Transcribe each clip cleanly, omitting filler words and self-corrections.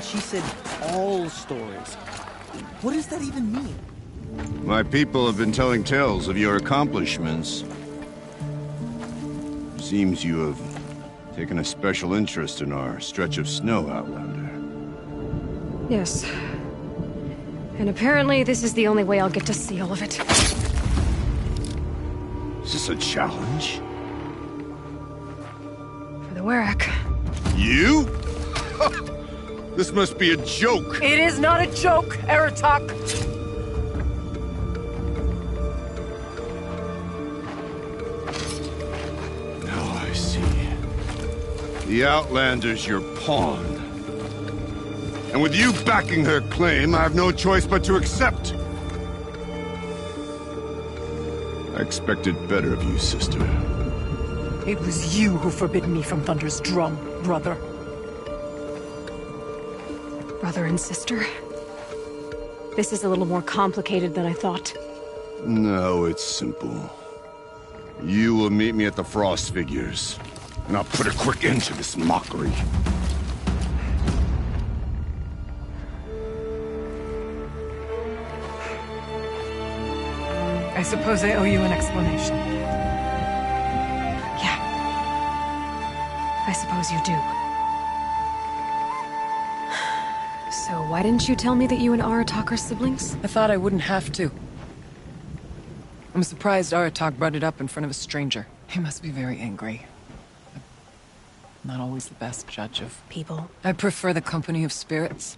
She said all stories. What does that even mean? My people have been telling tales of your accomplishments. Seems you have taken a special interest in our stretch of snow, Outlander. Yes. And apparently this is the only way I'll get to see all of it. Is this a challenge? For the Warwick. You? This must be a joke. It is not a joke, Aratak! Now I see. The Outlander's your pawn. And with you backing her claim, I have no choice but to accept. I expected better of you, sister. It was you who forbid me from Thunder's drum, brother. Brother and sister? This is a little more complicated than I thought. No, it's simple. You will meet me at the Frost Figures, and I'll put a quick end to this mockery. I suppose I owe you an explanation. Yeah. I suppose you do. So why didn't you tell me that you and Aratak are siblings? I thought I wouldn't have to. I'm surprised Aratak brought it up in front of a stranger. He must be very angry. I'm not always the best judge of People. I prefer the company of spirits.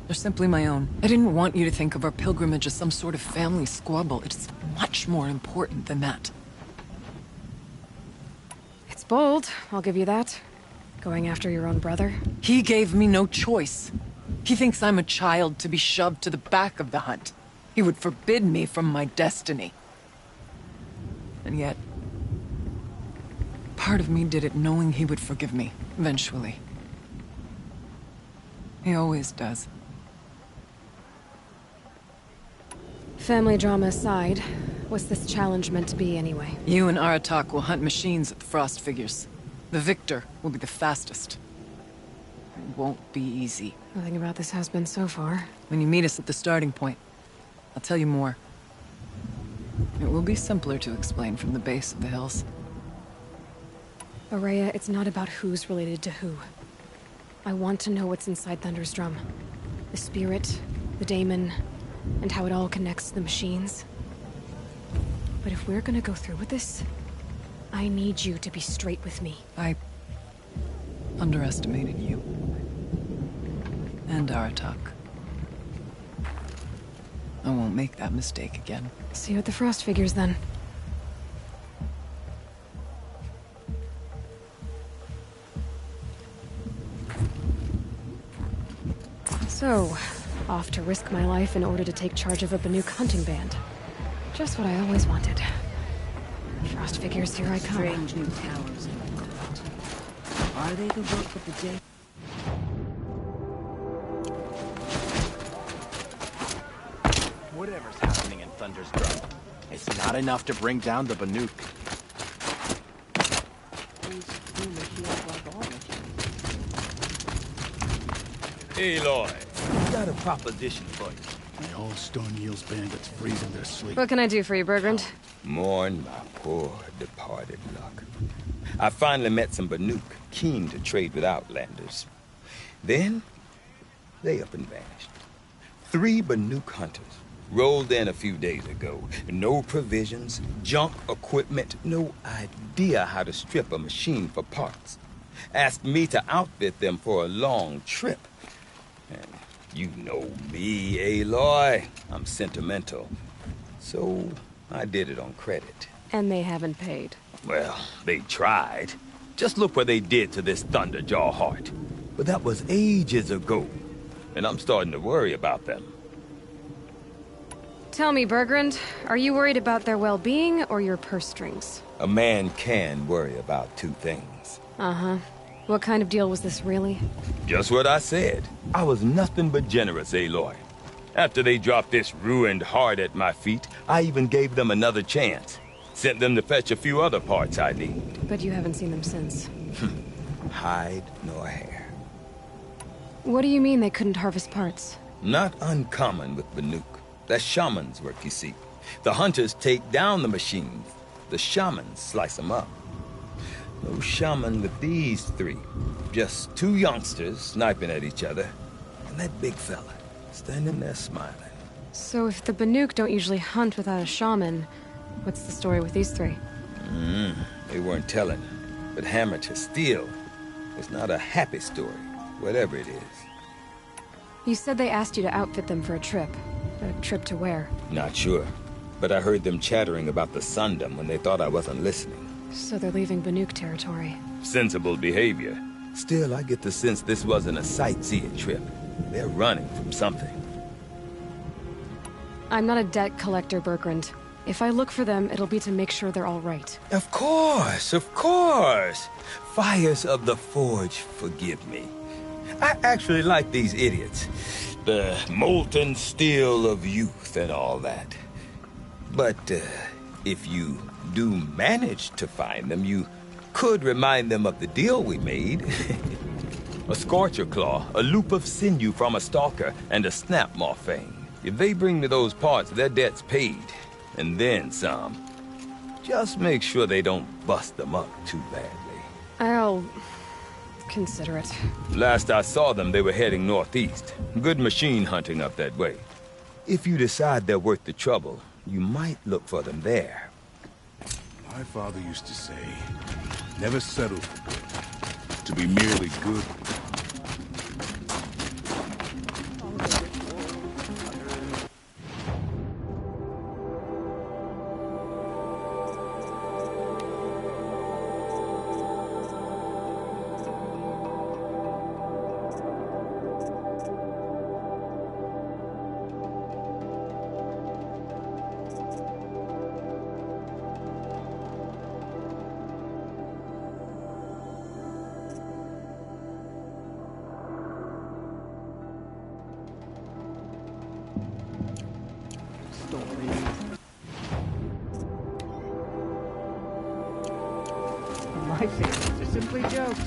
They're simply my own. I didn't want you to think of our pilgrimage as some sort of family squabble. It's much more important than that. It's bold, I'll give you that. Going after your own brother. He gave me no choice. He thinks I'm a child to be shoved to the back of the hunt. He would forbid me from my destiny. And yet, part of me did it knowing he would forgive me, eventually. He always does. Family drama aside, what's this challenge meant to be anyway? You and Aratak will hunt machines at the Frost Figures. The victor will be the fastest. It won't be easy. Nothing about this has been so far. When you meet us at the starting point, I'll tell you more. It will be simpler to explain from the base of the hills. Araya, it's not about who's related to who. I want to know what's inside Thunder's drum. The spirit, the daemon, and how it all connects to the machines. But if we're gonna go through with this, I need you to be straight with me. I underestimated you. And Aratak. I won't make that mistake again. See you at the Frost Figures, then. So, off to risk my life in order to take charge of a Banuk hunting band. Just what I always wanted. Frost Figures, here I come. Strange new towers. Are they the work of the day? Whatever's happening in Thunder's drum, it's not enough to bring down the Banuk. Aloy, got a proposition for you. The old Stone Yields bandits freezing their sleep. What can I do for you, Bergrand? Mourn my poor departed luck. I finally met some Banuk keen to trade with Outlanders. Then, they up and vanished. 3 Banuk hunters rolled in a few days ago. No provisions, junk equipment, no idea how to strip a machine for parts. Asked me to outfit them for a long trip. And you know me, Aloy. I'm sentimental. So I did it on credit. And they haven't paid. Well, they tried. Just look what they did to this Thunderjaw heart. But that was ages ago. And I'm starting to worry about them. Tell me, Bergrand, are you worried about their well-being or your purse strings? A man can worry about 2 things. Uh-huh. What kind of deal was this, really? Just what I said. I was nothing but generous, Aloy. After they dropped this ruined heart at my feet, I even gave them another chance. Sent them to fetch a few other parts I need. But you haven't seen them since. Hide nor hair. What do you mean they couldn't harvest parts? Not uncommon with Banuk. That's shaman's work, you see. The hunters take down the machines. The shamans slice them up. No shaman with these three. Just two youngsters sniping at each other. And that big fella standing there smiling. So if the Banuk don't usually hunt without a shaman, what's the story with these three? They weren't telling. But hammer to steel. It's not a happy story, whatever it is. You said they asked you to outfit them for a trip. A trip to where? Not sure. But I heard them chattering about the Sundom when they thought I wasn't listening. So they're leaving Banuk territory. Sensible behavior. Still, I get the sense this wasn't a sightseeing trip. They're running from something. I'm not a debt collector, Bergrand. If I look for them, it'll be to make sure they're all right. Of course, of course. Fires of the Forge, forgive me. I actually like these idiots. The molten steel of youth and all that. But if you do manage to find them, you could remind them of the deal we made. A scorcher claw, a loop of sinew from a stalker, and a snap moth fang. If they bring me those parts, their debt's paid. And then some. Just make sure they don't bust them up too badly. I'll consider it. Last I saw them, they were heading northeast. Good machine hunting up that way. If you decide they're worth the trouble, you might look for them there. My father used to say, never settle for good. To be merely good. My favorites are simply jokes.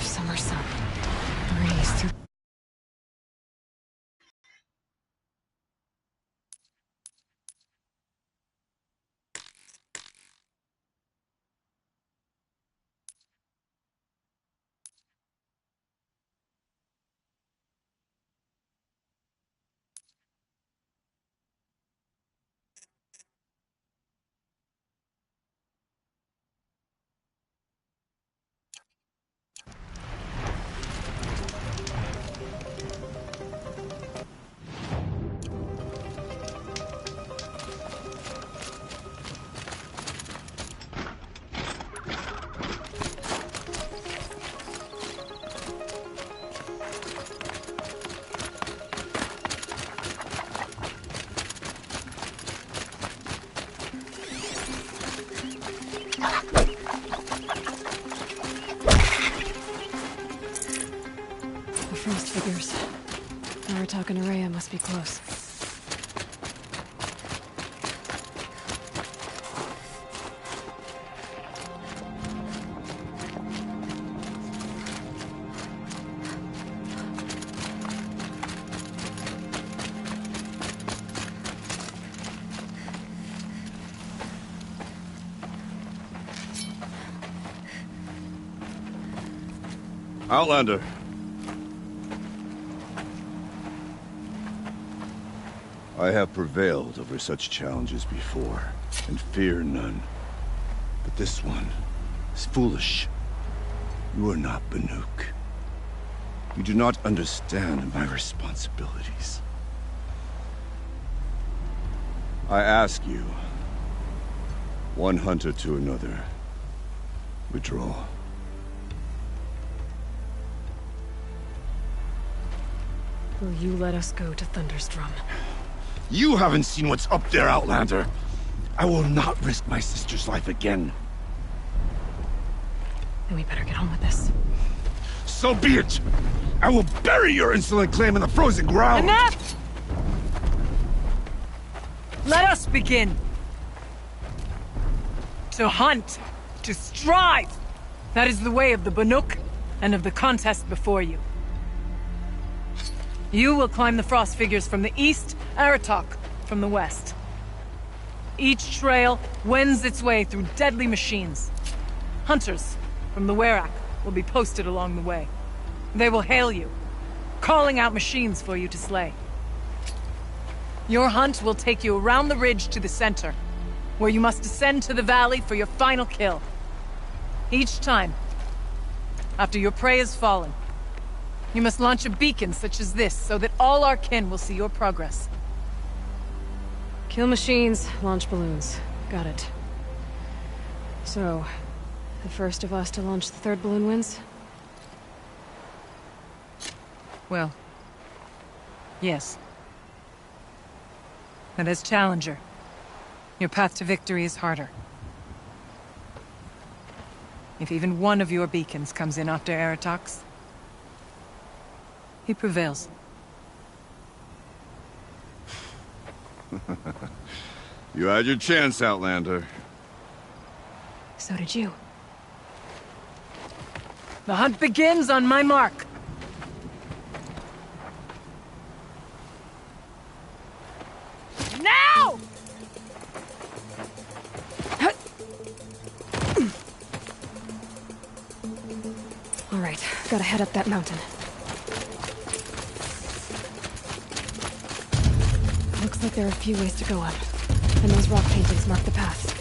Summer sun. Breeze through. Frost figures. Aratak and Araya must be close. Outlander. I have prevailed over such challenges before, and fear none. But this one is foolish. You are not Banuk. You do not understand my responsibilities. I ask you, one hunter to another, withdraw. Will you let us go to Thunderstrom? You haven't seen what's up there, Outlander. I will not risk my sister's life again. Then we better get on with this. So be it! I will bury your insolent claim in the frozen ground! Enough! Let us begin. To hunt. To strive. That is the way of the Banuk and of the contest before you. You will climb the frost figures from the east, Aratok from the west. Each trail wends its way through deadly machines. Hunters from the Werak will be posted along the way. They will hail you, calling out machines for you to slay. Your hunt will take you around the ridge to the center, where you must descend to the valley for your final kill. Each time, after your prey has fallen, you must launch a beacon such as this, so that all our kin will see your progress. Kill machines, launch balloons. Got it. So, the first of us to launch the third balloon wins? Well, yes. But as challenger, your path to victory is harder. If even one of your beacons comes in after Aratok's, he prevails. You had your chance, Outlander. So did you. The hunt begins on my mark. Now! All right, gotta head up that mountain. Looks like there are a few ways to go up, and those rock paintings mark the path.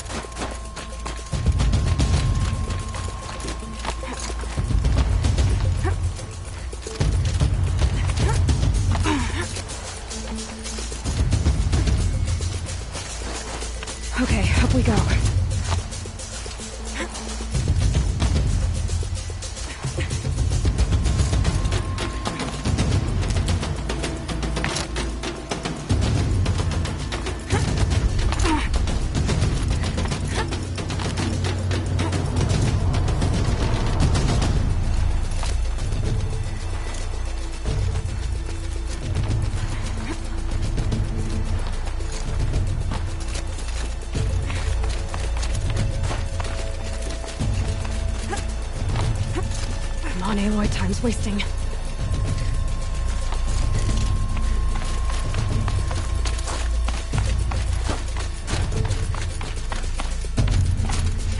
Okay, up we go. Come on, Aloy, time's wasting.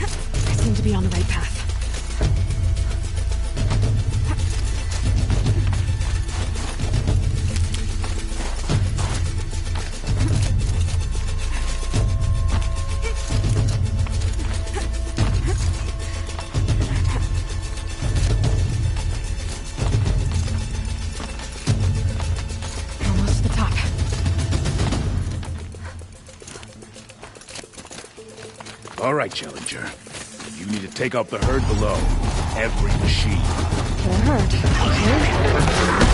I seem to be on the right path. Almost to the top. All right, Challenger. You need to take out the herd below. Every machine. The herd, okay?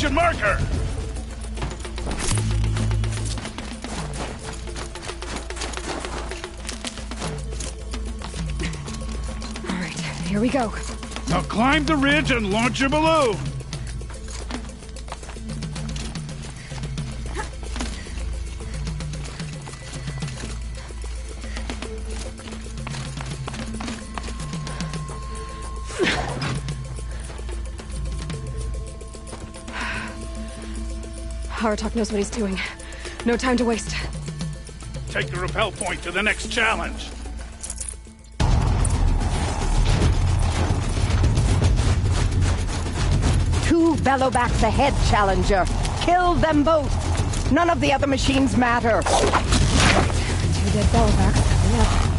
Extraction marker! All right, here we go. Now climb the ridge and launch your balloon! Aratok knows what he's doing. No time to waste. Take the rappel point to the next challenge. Two Velobacks ahead, Challenger. Kill them both. None of the other machines matter. Two dead Velobacks. Enough.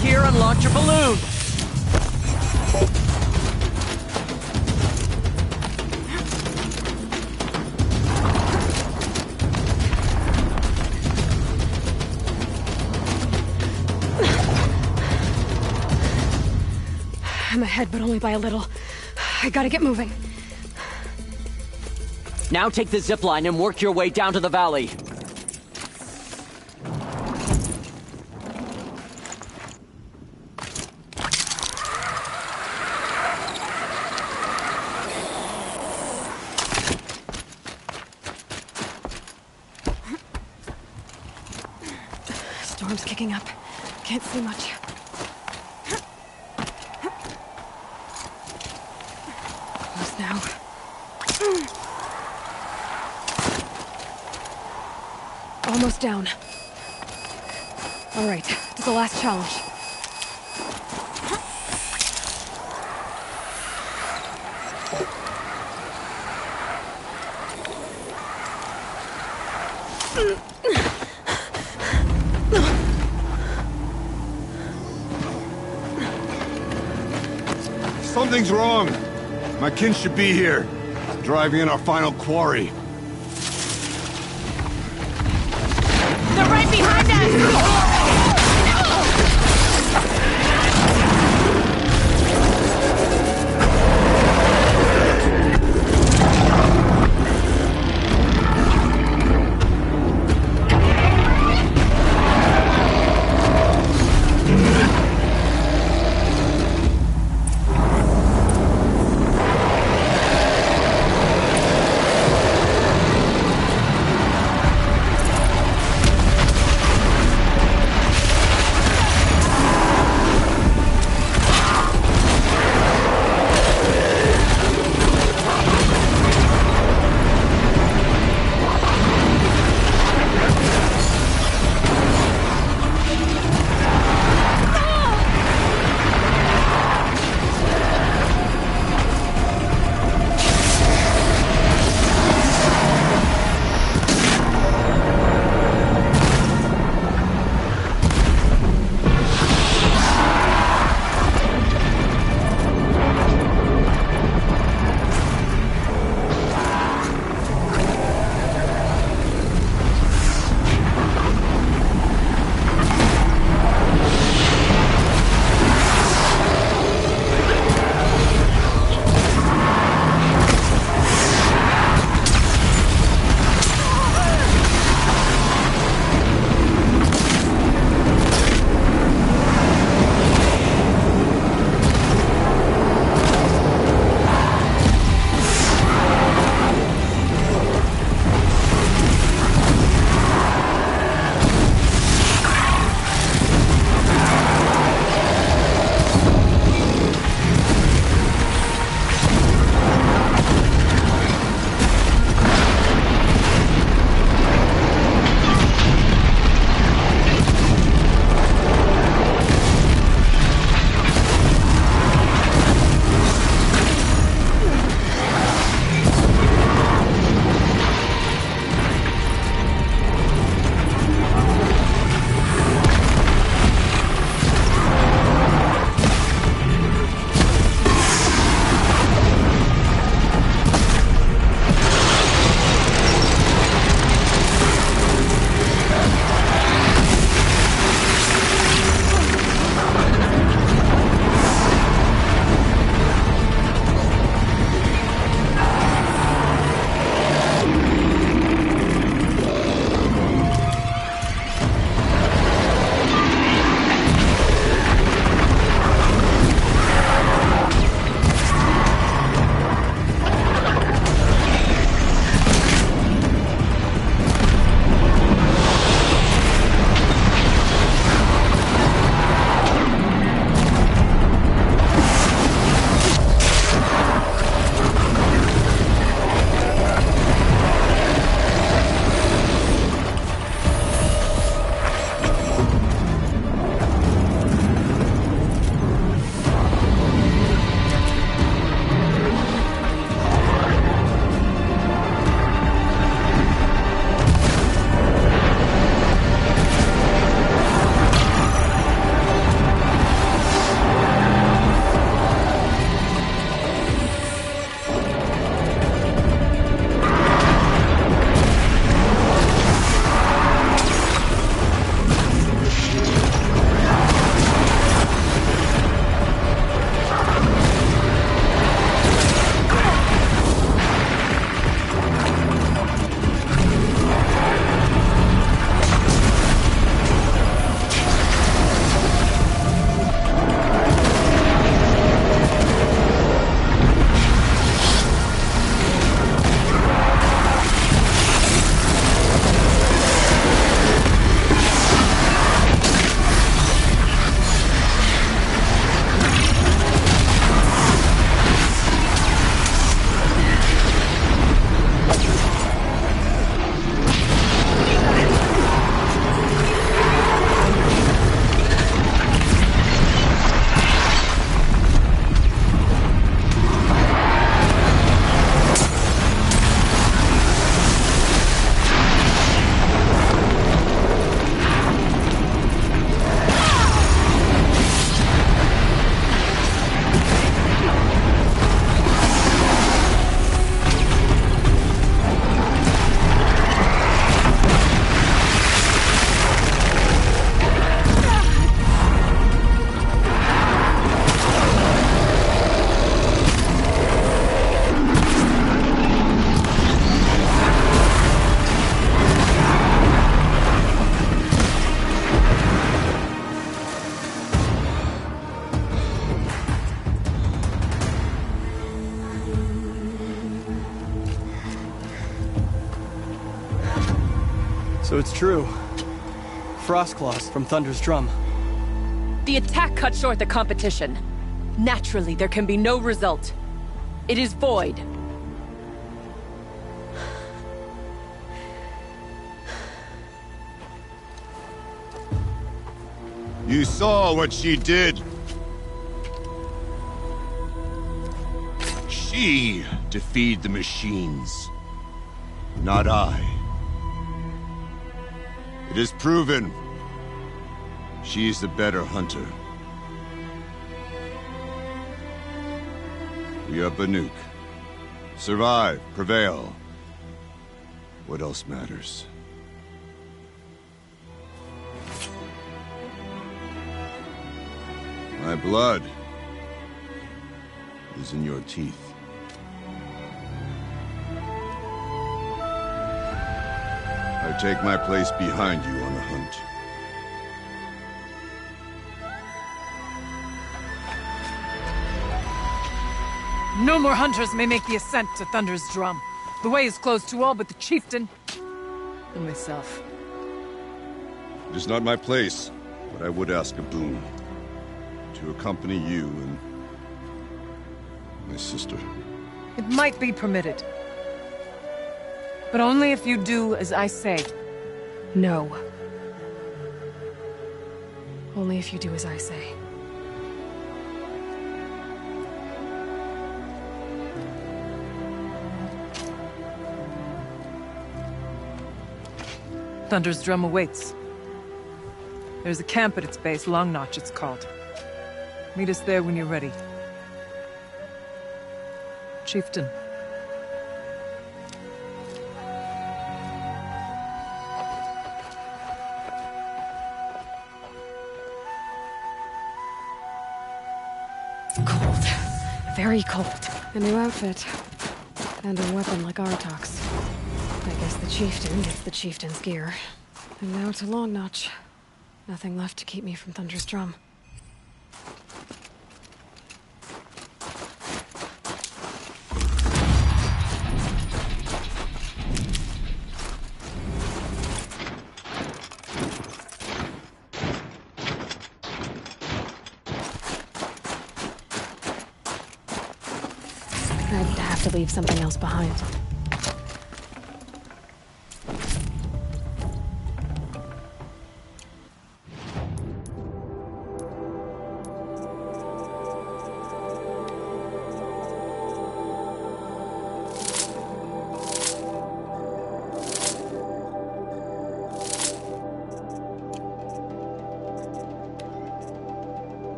here and launch your balloon. I'm ahead, but only by a little. I gotta get moving. Now take the zipline and work your way down to the valley. Storm's kicking up. Can't see much. Close now. Almost down. All right, to the last challenge. Something's wrong. My kin should be here, driving in our final quarry. They're right behind us! So it's true. Frostclaws from Thunder's drum. The attack cut short the competition. Naturally, there can be no result. It is void. You saw what she did. She defeated the machines, not I. It is proven. She is the better hunter. We are Banuk. Survive, prevail. What else matters? My blood is in your teeth. I take my place behind you on the hunt. No more hunters may make the ascent to Thunder's drum. The way is closed to all but the chieftain and myself. It is not my place, but I would ask a boon. To accompany you and my sister. It might be permitted. But only if you do as I say. No. Only if you do as I say. Thunder's drum awaits. There's a camp at its base, Long Notch it's called. Meet us there when you're ready. Chieftain. It's cold. Very cold. A new outfit. And a weapon like Artok's. I guess the chieftain gets the chieftain's gear. And now to Long Notch. Nothing left to keep me from Thunder's drum. I'd have to leave something else behind.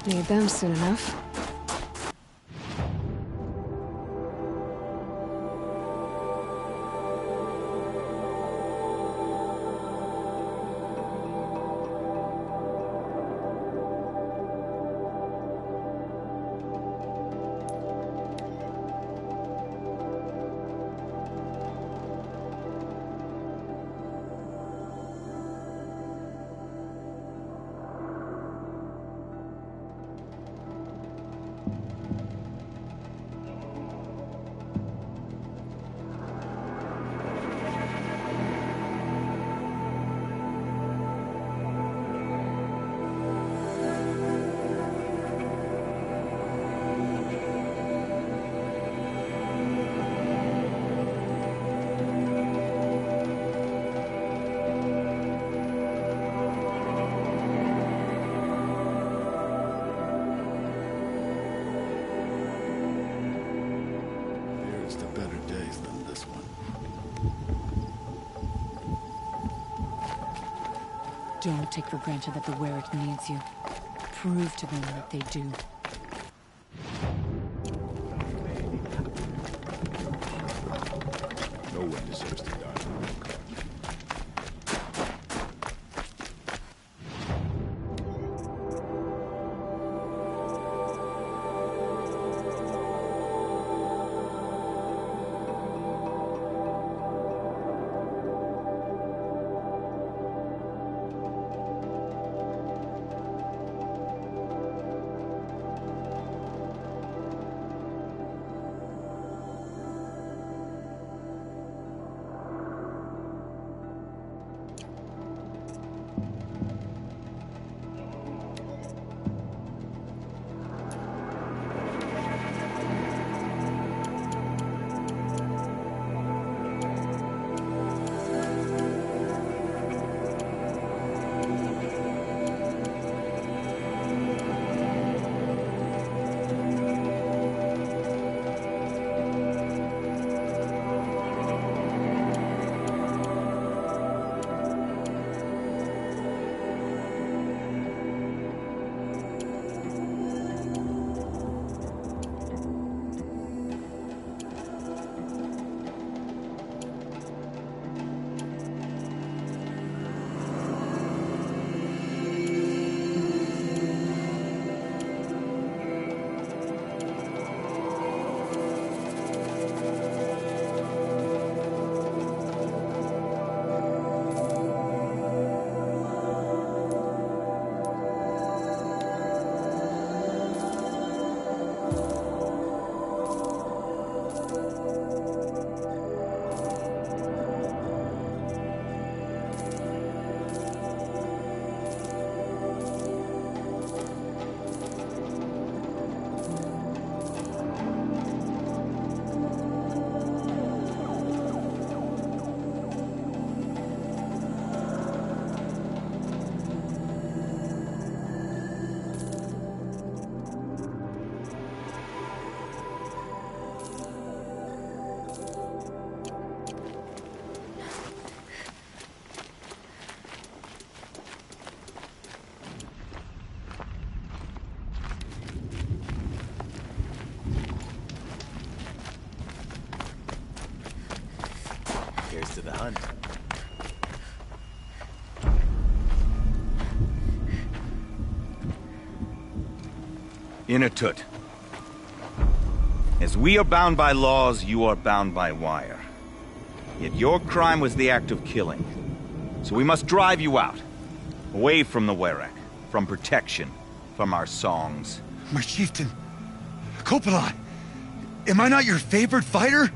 Need them soon enough. Don't take for granted that the Wereck needs you. Prove to them that they do. No one deserves to die. Here's to the hunt. Inatut. As we are bound by laws, you are bound by wire. Yet your crime was the act of killing. So we must drive you out. Away from the Wereck. From protection. From our songs. My chieftain. Coppola. Am I not your favorite fighter?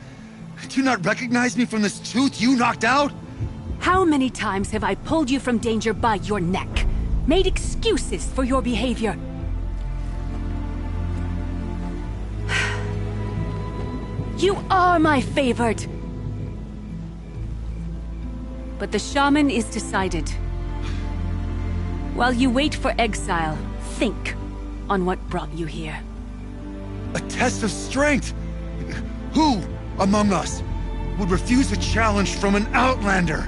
Do you not recognize me from this tooth you knocked out? How many times have I pulled you from danger by your neck? Made excuses for your behavior? You are my favorite! But the shaman is decided. While you wait for exile, think on what brought you here. A test of strength! Who among us would refuse a challenge from an outlander?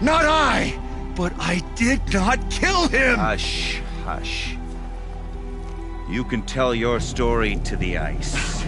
Not I! But I did not kill him! Hush, hush. You can tell your story to the ice.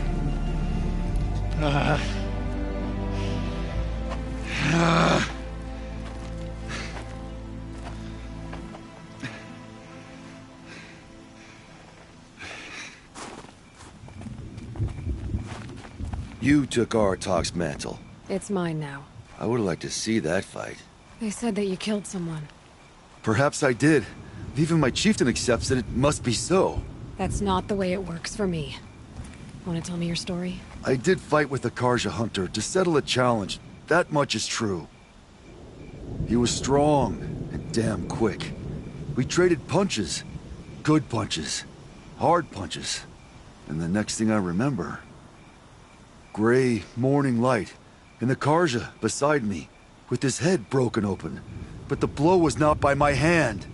You took Artok's mantle. It's mine now. I would have liked to see that fight. They said that you killed someone. Perhaps I did. Even my chieftain accepts that it must be so. That's not the way it works for me. Want to tell me your story? I did fight with the Karja hunter to settle a challenge. That much is true. He was strong and damn quick. We traded punches. Good punches. Hard punches. And the next thing I remember... gray morning light, and the Karja beside me, with his head broken open. But the blow was not by my hand.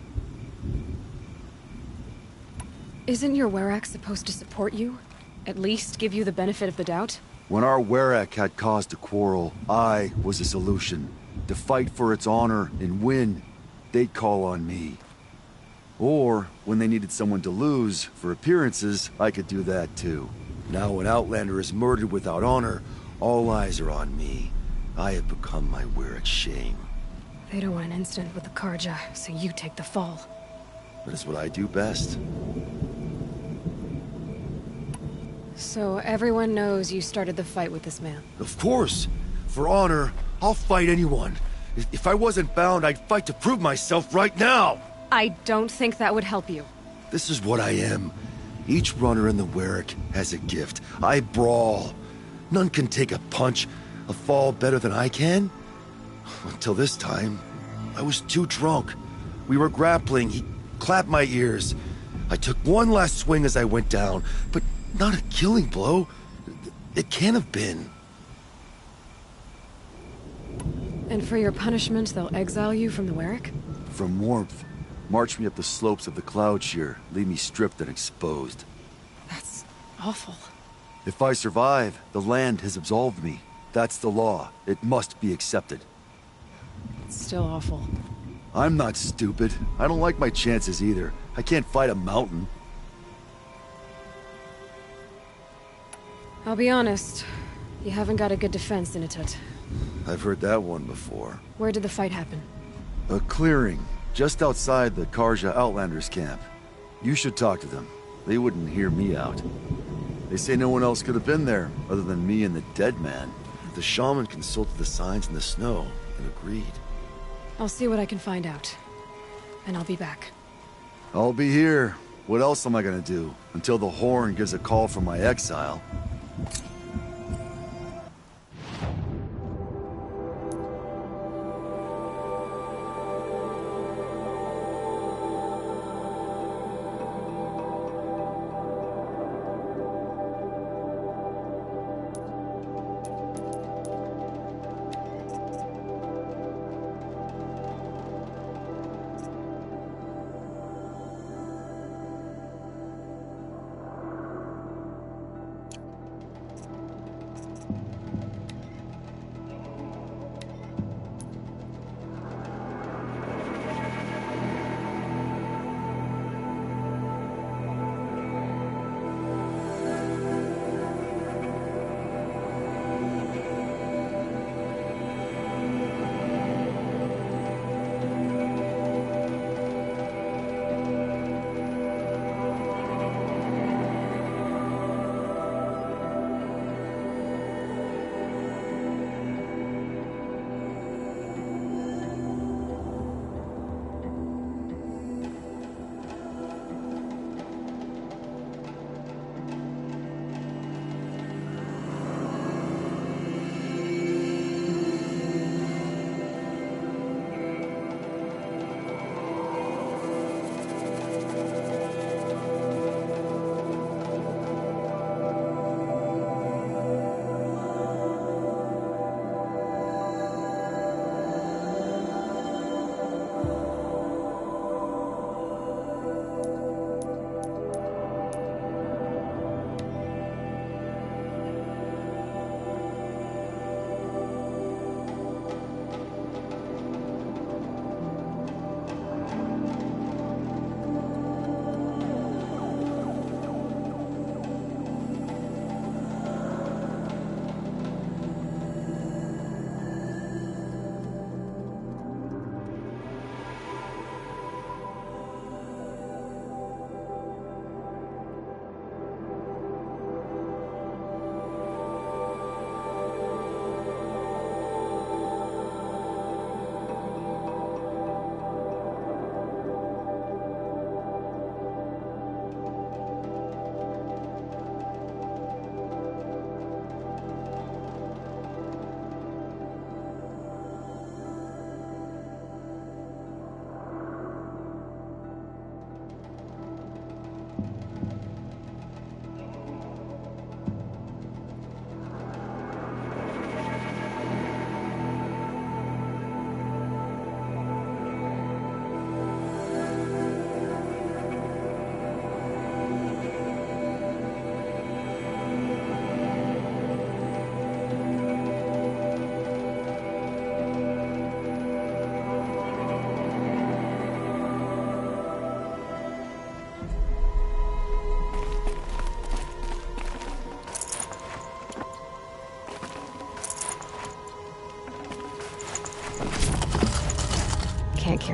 Isn't your Werak supposed to support you? At least give you the benefit of the doubt? When our Werak had cause to quarrel, I was the solution. To fight for its honor and win, they'd call on me. Or, when they needed someone to lose, for appearances, I could do that too. Now an Outlander is murdered without honor, all eyes are on me. I have become my Werak's shame. They don't want an incident with the Karja, so you take the fall. That is what I do best. So everyone knows you started the fight with this man? Of course! For honor, I'll fight anyone. If I wasn't bound, I'd fight to prove myself right now! I don't think that would help you. This is what I am. Each runner in the Werak has a gift. I brawl. None can take a punch, a fall better than I can. Until this time, I was too drunk. We were grappling. He clapped my ears. I took one last swing as I went down, but not a killing blow. It can't have been. And for your punishment, they'll exile you from the Werak? From warmth. March me up the slopes of the Cloud Shear, leave me stripped and exposed. That's awful. If I survive, the land has absolved me. That's the law. It must be accepted. It's still awful. I'm not stupid. I don't like my chances either. I can't fight a mountain. I'll be honest. You haven't got a good defense, Initut. I've heard that one before. Where did the fight happen? A clearing, just outside the Karja Outlanders camp. You should talk to them. They wouldn't hear me out. They say no one else could have been there, other than me and the dead man. The shaman consulted the signs in the snow and agreed. I'll see what I can find out. And I'll be back. I'll be here. What else am I gonna do? Until the Horn gives a call from my exile.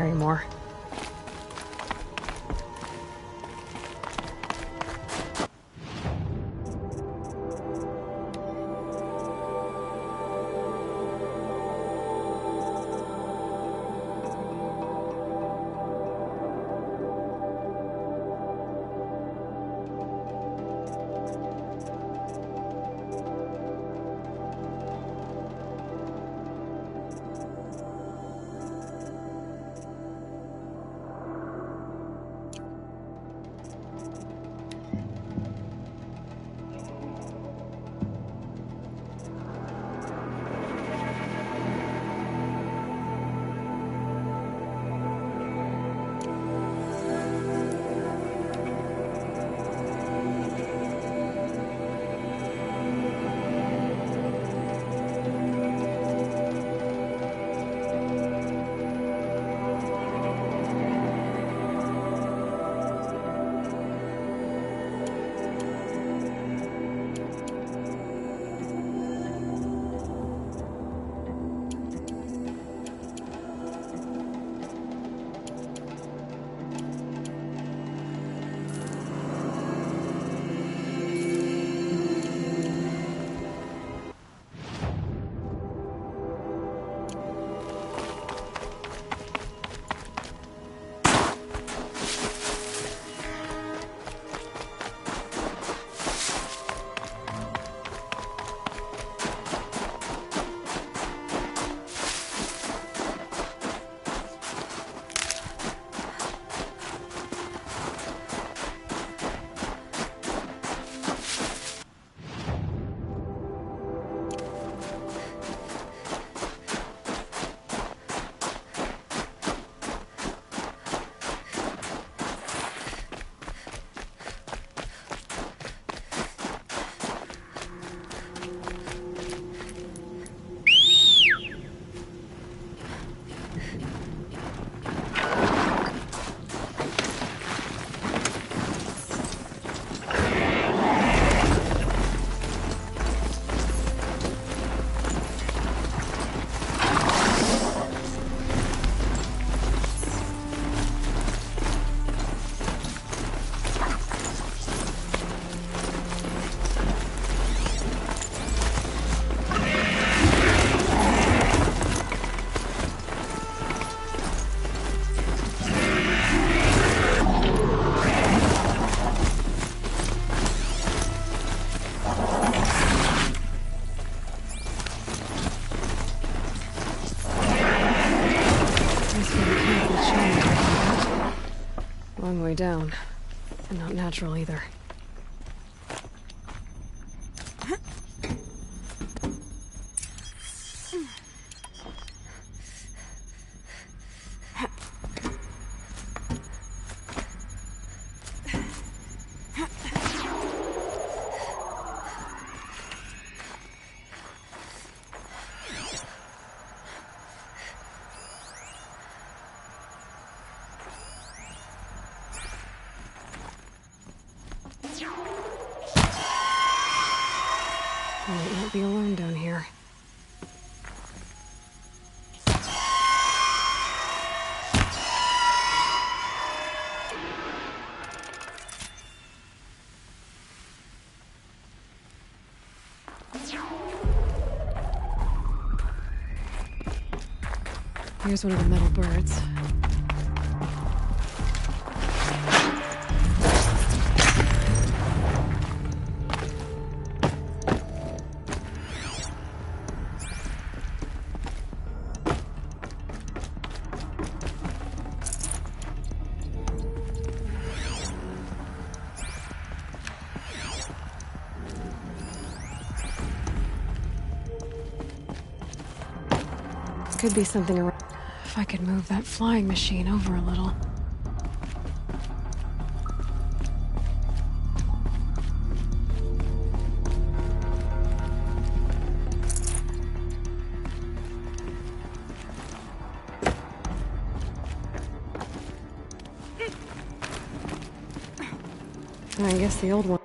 anymore. Long way down. And not natural either. Might not be alone down here. Here's one of the metal birds. Could be something around. If I could move that flying machine over a little. I guess the old one.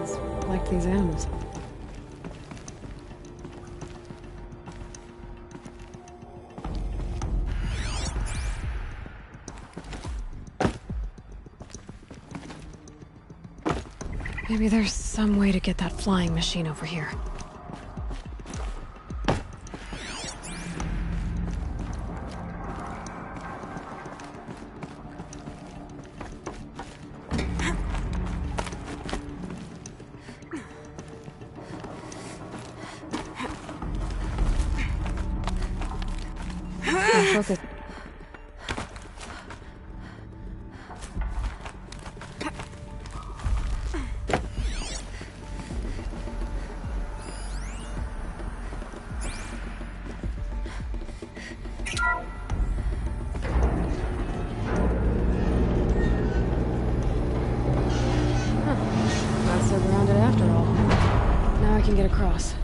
It's like these animals. Maybe there's some way to get that flying machine over here. Focus. Not so grounded after all. Now I can get across.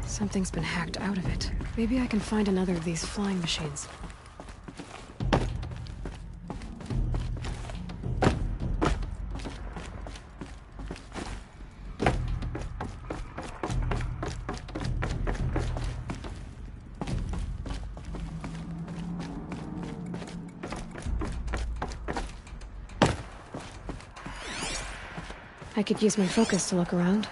Something's been hacked out of it. Maybe I can find another of these flying machines. I could use my focus to look around.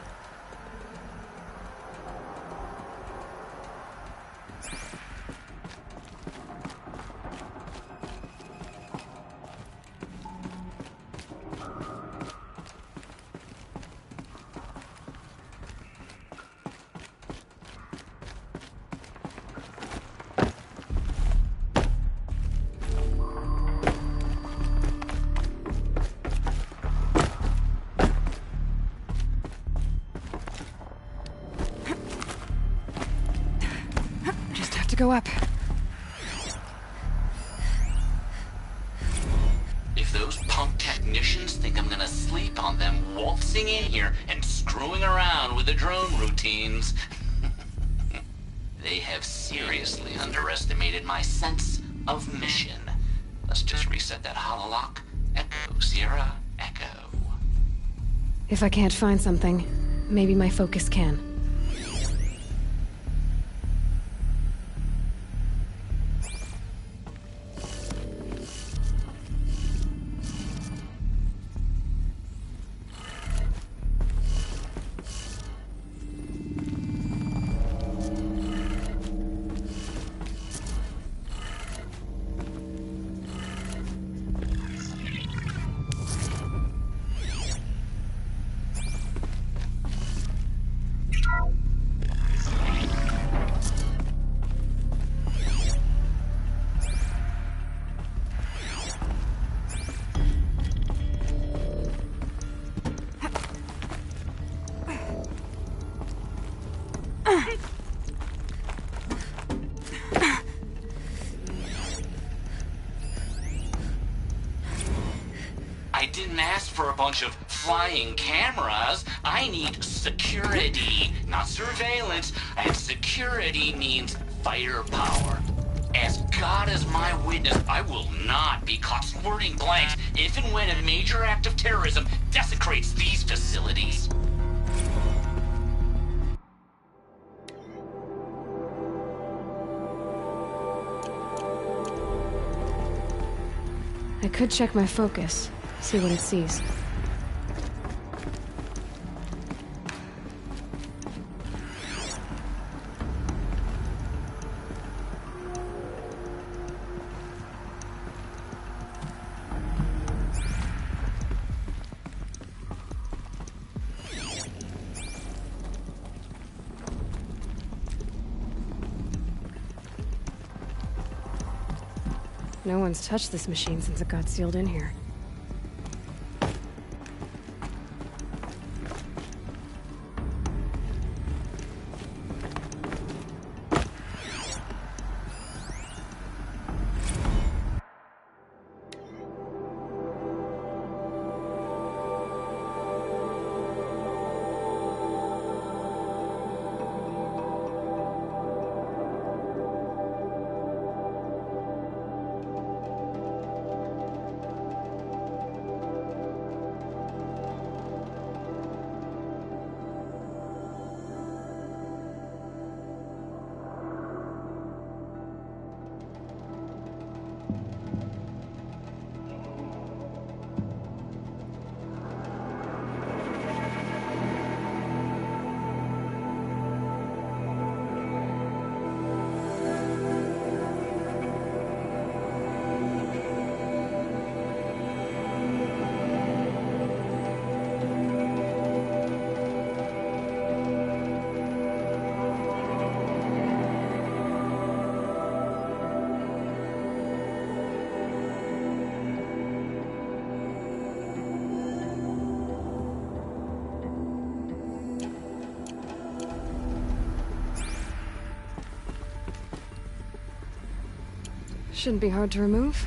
Go up. If those punk technicians think I'm gonna sleep on them waltzing in here and screwing around with the drone routines, they have seriously underestimated my sense of mission. Let's just reset that hololock. Echo, Sierra, Echo. If I can't find something, maybe my focus can. I didn't ask for a bunch of flying cameras. I need security, not surveillance. And security means firepower. As God is my witness, I will not be caught squirting blanks if and when a major act of terrorism desecrates these facilities. I could check my focus, see what it sees. No one's touched this machine since it got sealed in here. Shouldn't be hard to remove.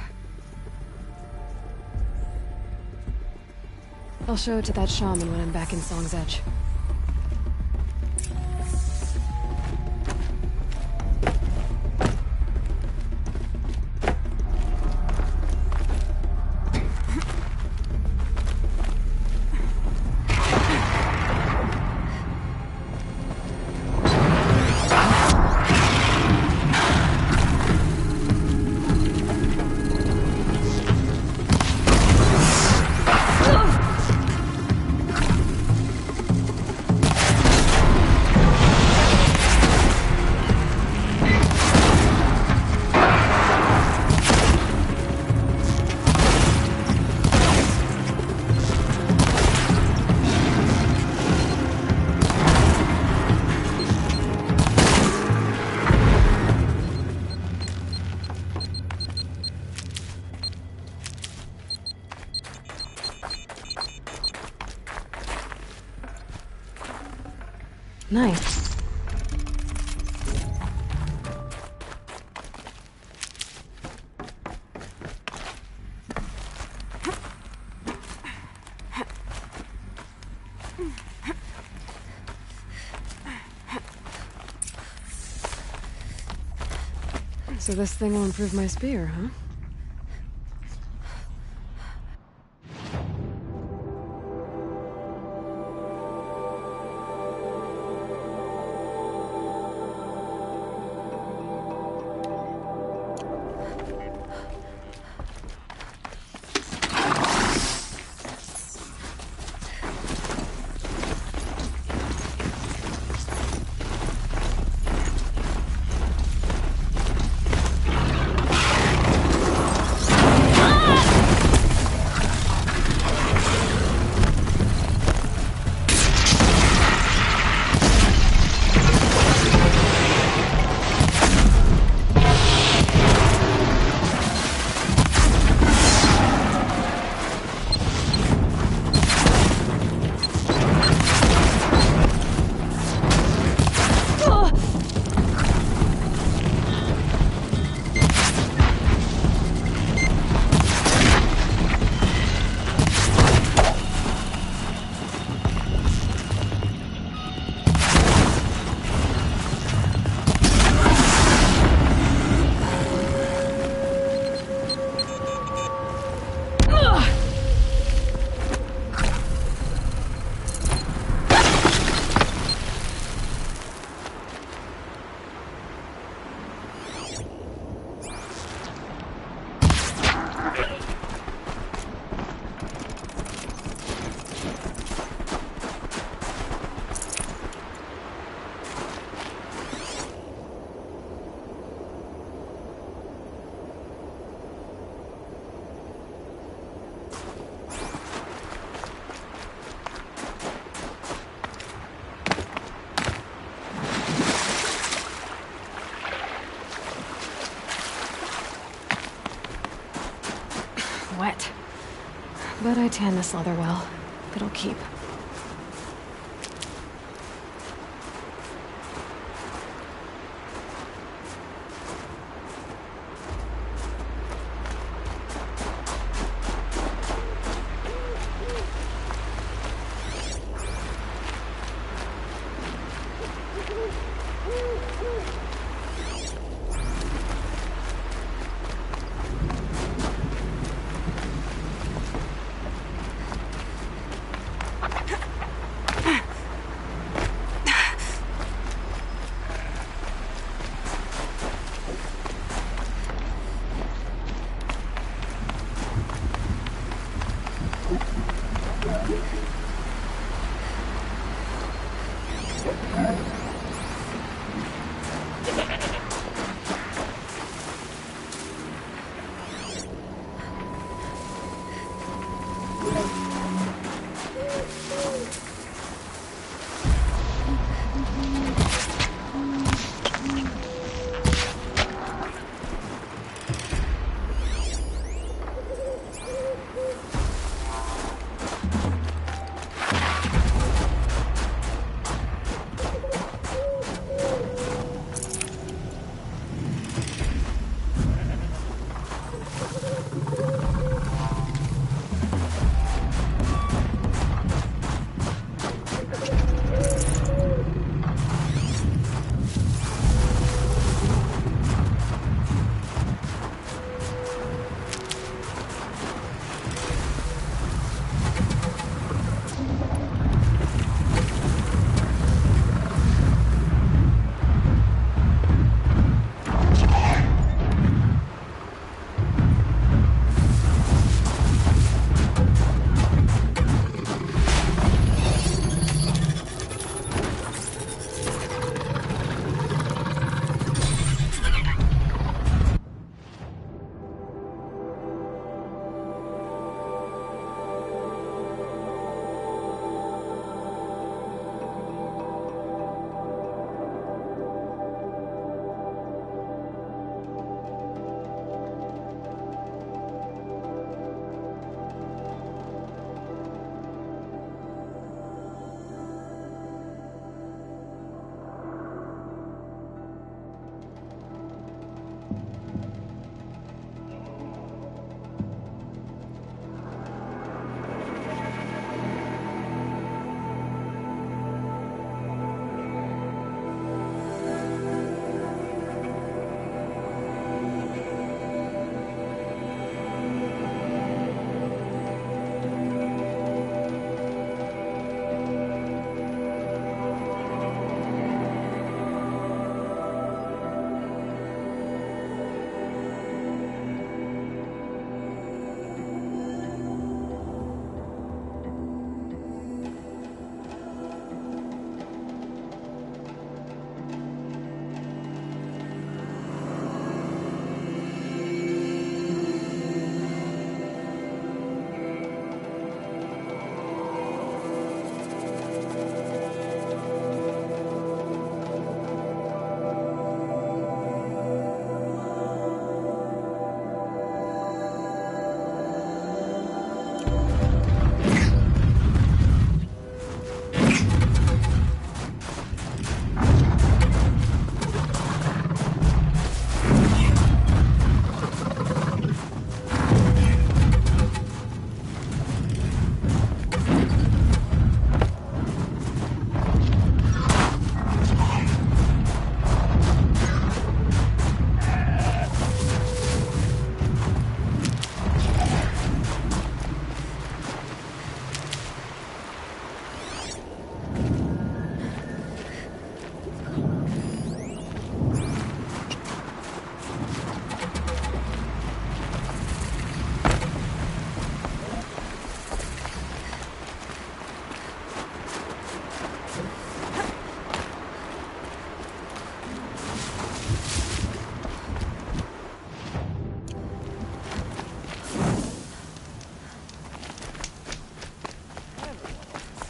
I'll show it to that shaman when I'm back in Song's Edge. Nice. So this thing will improve my spear, huh? Wet. But I tan this leather well. It'll keep.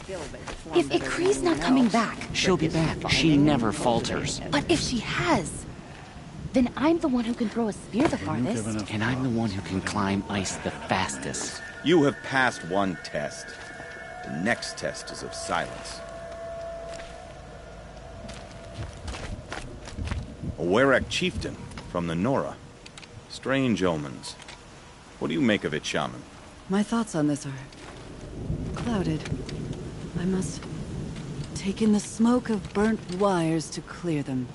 If Ikri's not coming back... She'll be back. She never falters. But if she has... then I'm the one who can throw a spear the farthest. And I'm the one who can climb ice the fastest. You have passed one test. The next test is of silence. A Werak chieftain from the Nora. Strange omens. What do you make of it, Shaman? My thoughts on this are... clouded. I must take in the smoke of burnt wires to clear them.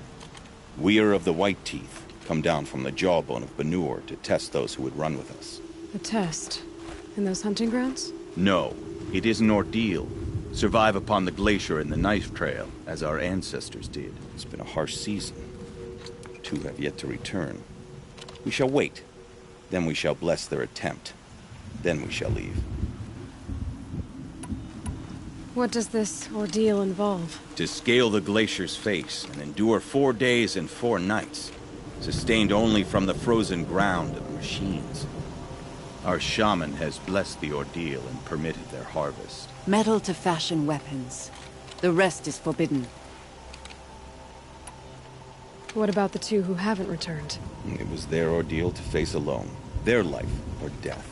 We are of the White Teeth, come down from the jawbone of Banur to test those who would run with us. A test? In those hunting grounds? No, it is an ordeal. Survive upon the glacier in the knife trail, as our ancestors did. It's been a harsh season. 2 have yet to return. We shall wait. Then we shall bless their attempt. Then we shall leave. What does this ordeal involve? To scale the glacier's face and endure 4 days and 4 nights, sustained only from the frozen ground of machines. Our shaman has blessed the ordeal and permitted their harvest. Metal to fashion weapons. The rest is forbidden. What about the 2 who haven't returned? It was their ordeal to face alone. Their life or death.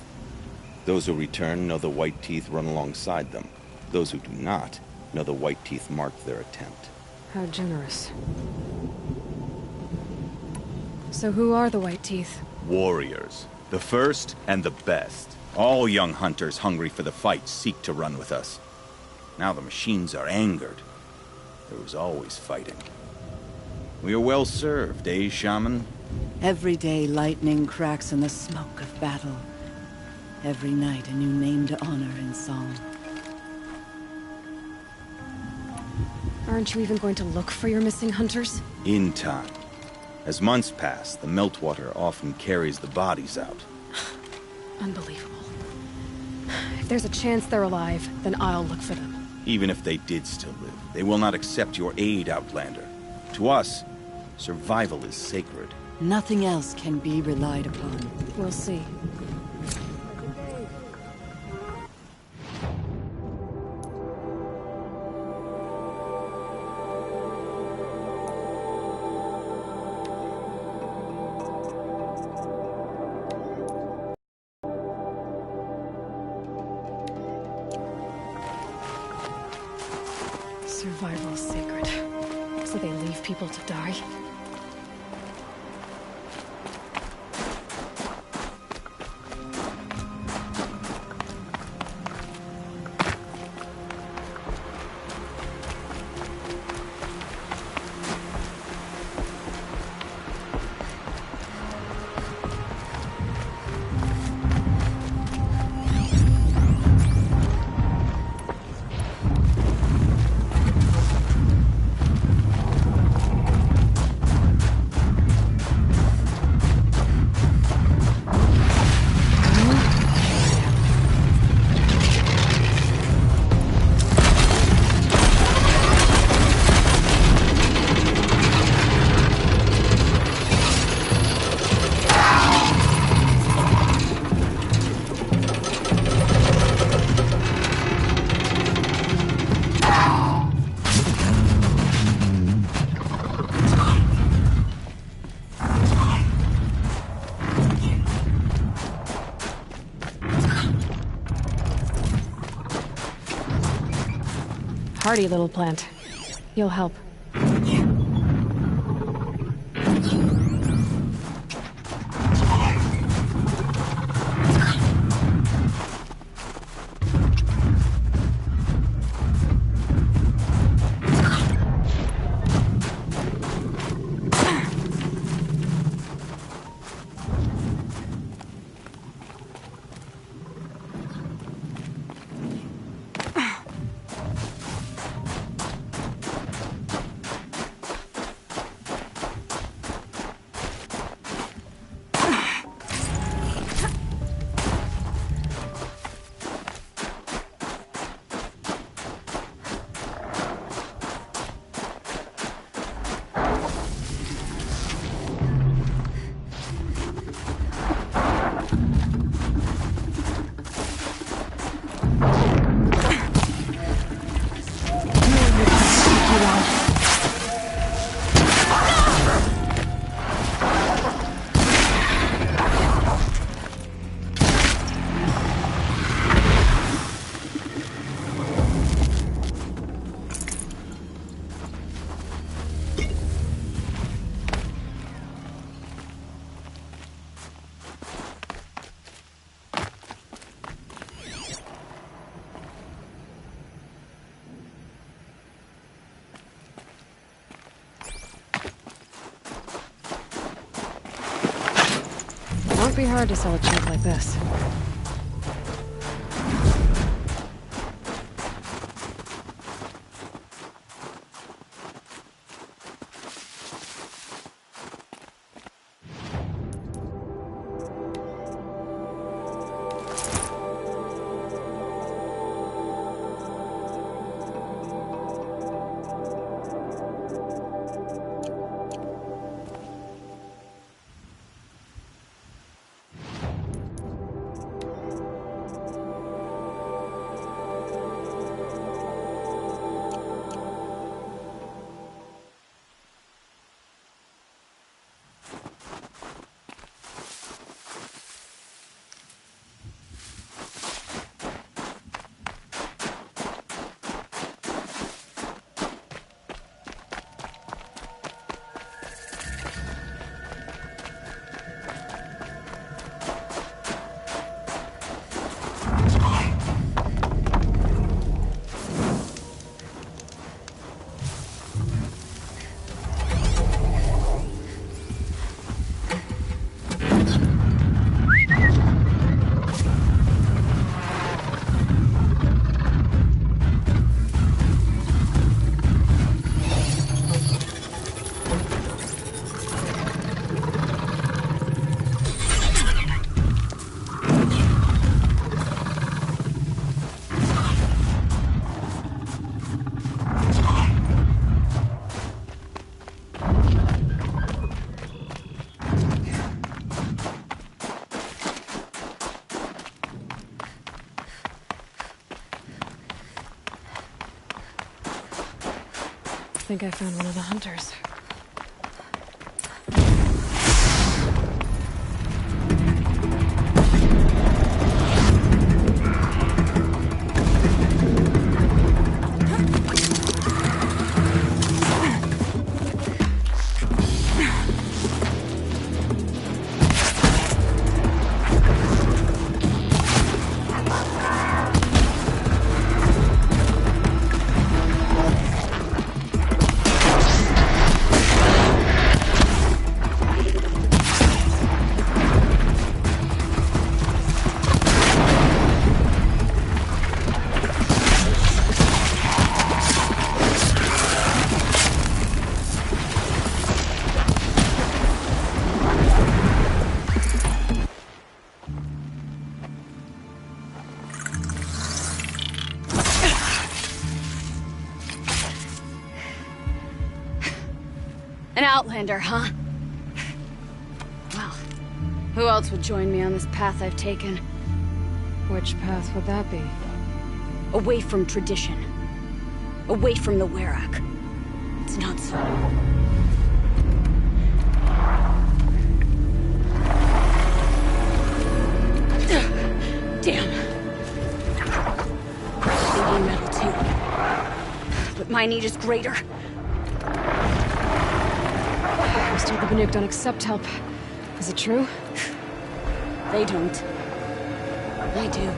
Those who return know the White Teeth run alongside them. Those who do not know the White Teeth marked their attempt. How generous. So who are the White Teeth? Warriors. The first and the best. All young hunters hungry for the fight seek to run with us. Now the machines are angered. There was always fighting. We are well served, eh, Shaman? Every day lightning cracks in the smoke of battle. Every night a new name to honor in song. Aren't you even going to look for your missing hunters? In time. As months pass, the meltwater often carries the bodies out. Unbelievable. If there's a chance they're alive, then I'll look for them. Even if they did still live, they will not accept your aid, Outlander. To us, survival is sacred. Nothing else can be relied upon. We'll see. Survival is sacred. So they leave people to die? Hardy little plant. You'll help. be hard to sell a cheap like this. I think I found one of the hunters. An outlander, huh? Well, who else would join me on this path I've taken? Which path would that be? Away from tradition. Away from the Werak. It's not so. Damn. They need metal too. But my need is greater. I was told the Banuk don't accept help. Is it true? They don't. I do.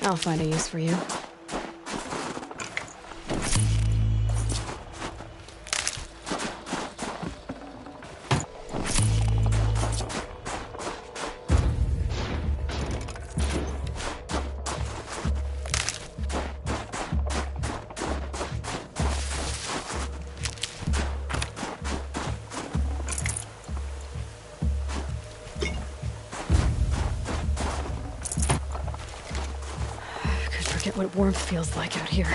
I'll find a use for you. Forget what warmth feels like out here.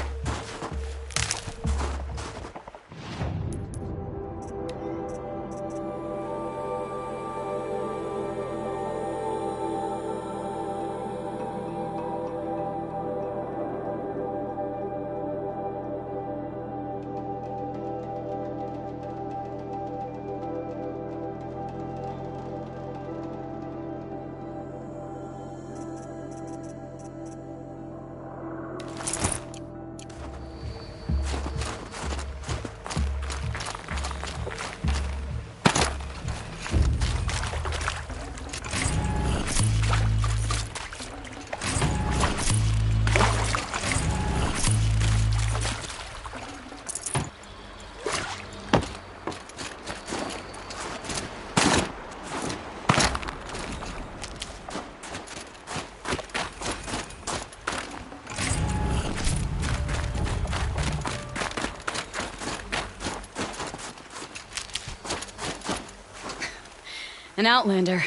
An outlander.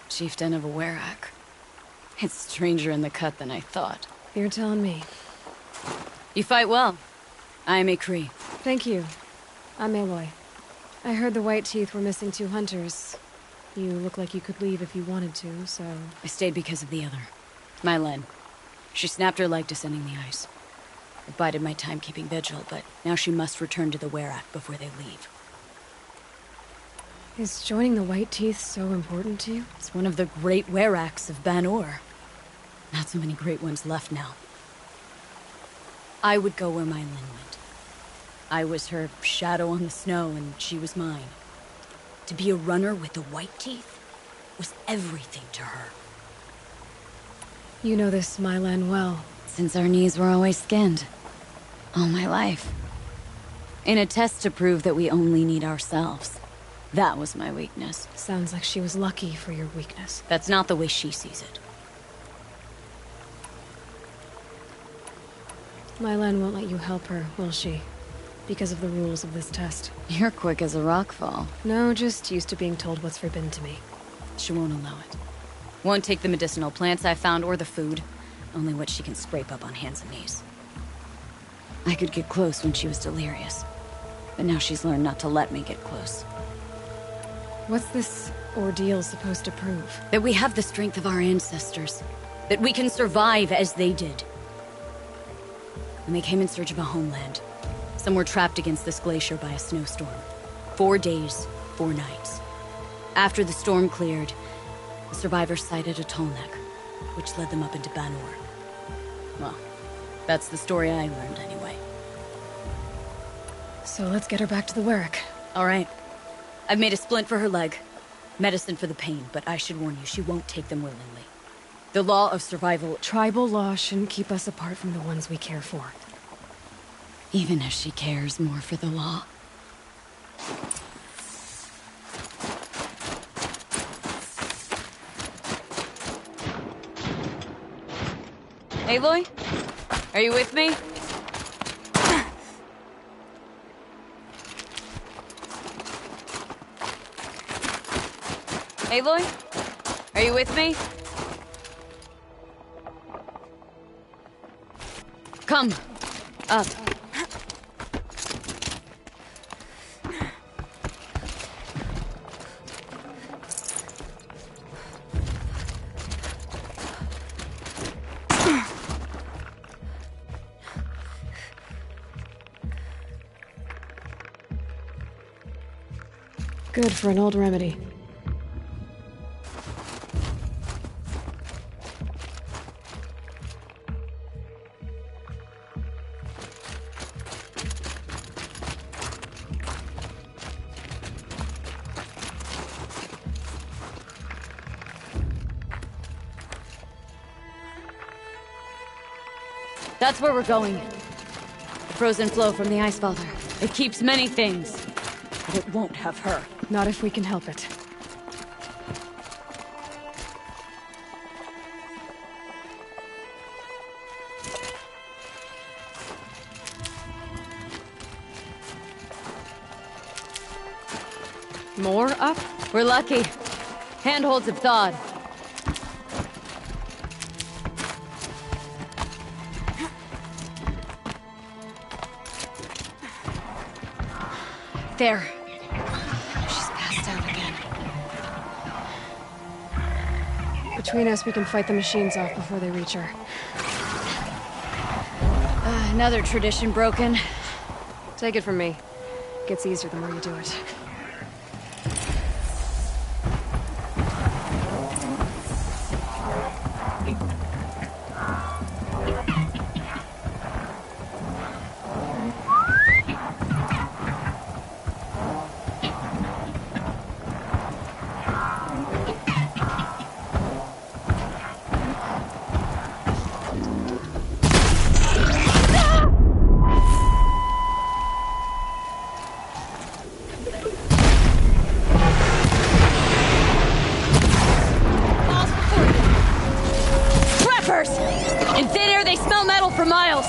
Chieftain of a Werak. It's stranger in the cut than I thought. You're telling me. You fight well. I am a Cree. Thank you. I'm Aloy. I heard the White Teeth were missing 2 hunters. You look like you could leave if you wanted to, so... I stayed because of the other. Mylen. She snapped her leg descending the ice. I bided my time keeping vigil, but now she must return to the Werak before they leave. Is joining the White Teeth so important to you? It's one of the great Weraks of Banor. Not so many great ones left now. I would go where Mylen went. I was her shadow on the snow, and she was mine. To be a runner with the White Teeth was everything to her. You know this Mylan well. Since our knees were always skinned. All my life. In a test to prove that we only need ourselves. That was my weakness. Sounds like she was lucky for your weakness. That's not the way she sees it. Mylan won't let you help her, will she? Because of the rules of this test. You're quick as a rockfall. No, just used to being told what's forbidden to me. She won't allow it. Won't take the medicinal plants I found or the food. Only what she can scrape up on hands and knees. I could get close when she was delirious. But now she's learned not to let me get close. What's this ordeal supposed to prove? That we have the strength of our ancestors. That we can survive as they did. When they came in search of a homeland, some were trapped against this glacier by a snowstorm. 4 days, 4 nights. After the storm cleared, the survivors sighted a Tolnek, which led them up into Banor. Well, that's the story I learned anyway. So let's get her back to the Werak. All right. I've made a splint for her leg. Medicine for the pain, but I should warn you, she won't take them willingly. The law of survival... Tribal law shouldn't keep us apart from the ones we care for. Even if she cares more for the law. Aloy? Are you with me? Aloy? Are you with me? Come. Up. Good for an old remedy. That's where we're going. The frozen flow from the Ice Father. It keeps many things, but it won't have her. Not if we can help it. More up? We're lucky. Handholds have thawed. There. She's passed out again. Between us, we can fight the machines off before they reach her. Another tradition broken. Take it from me. Gets easier the more you do it. In thin air, they smell metal for miles.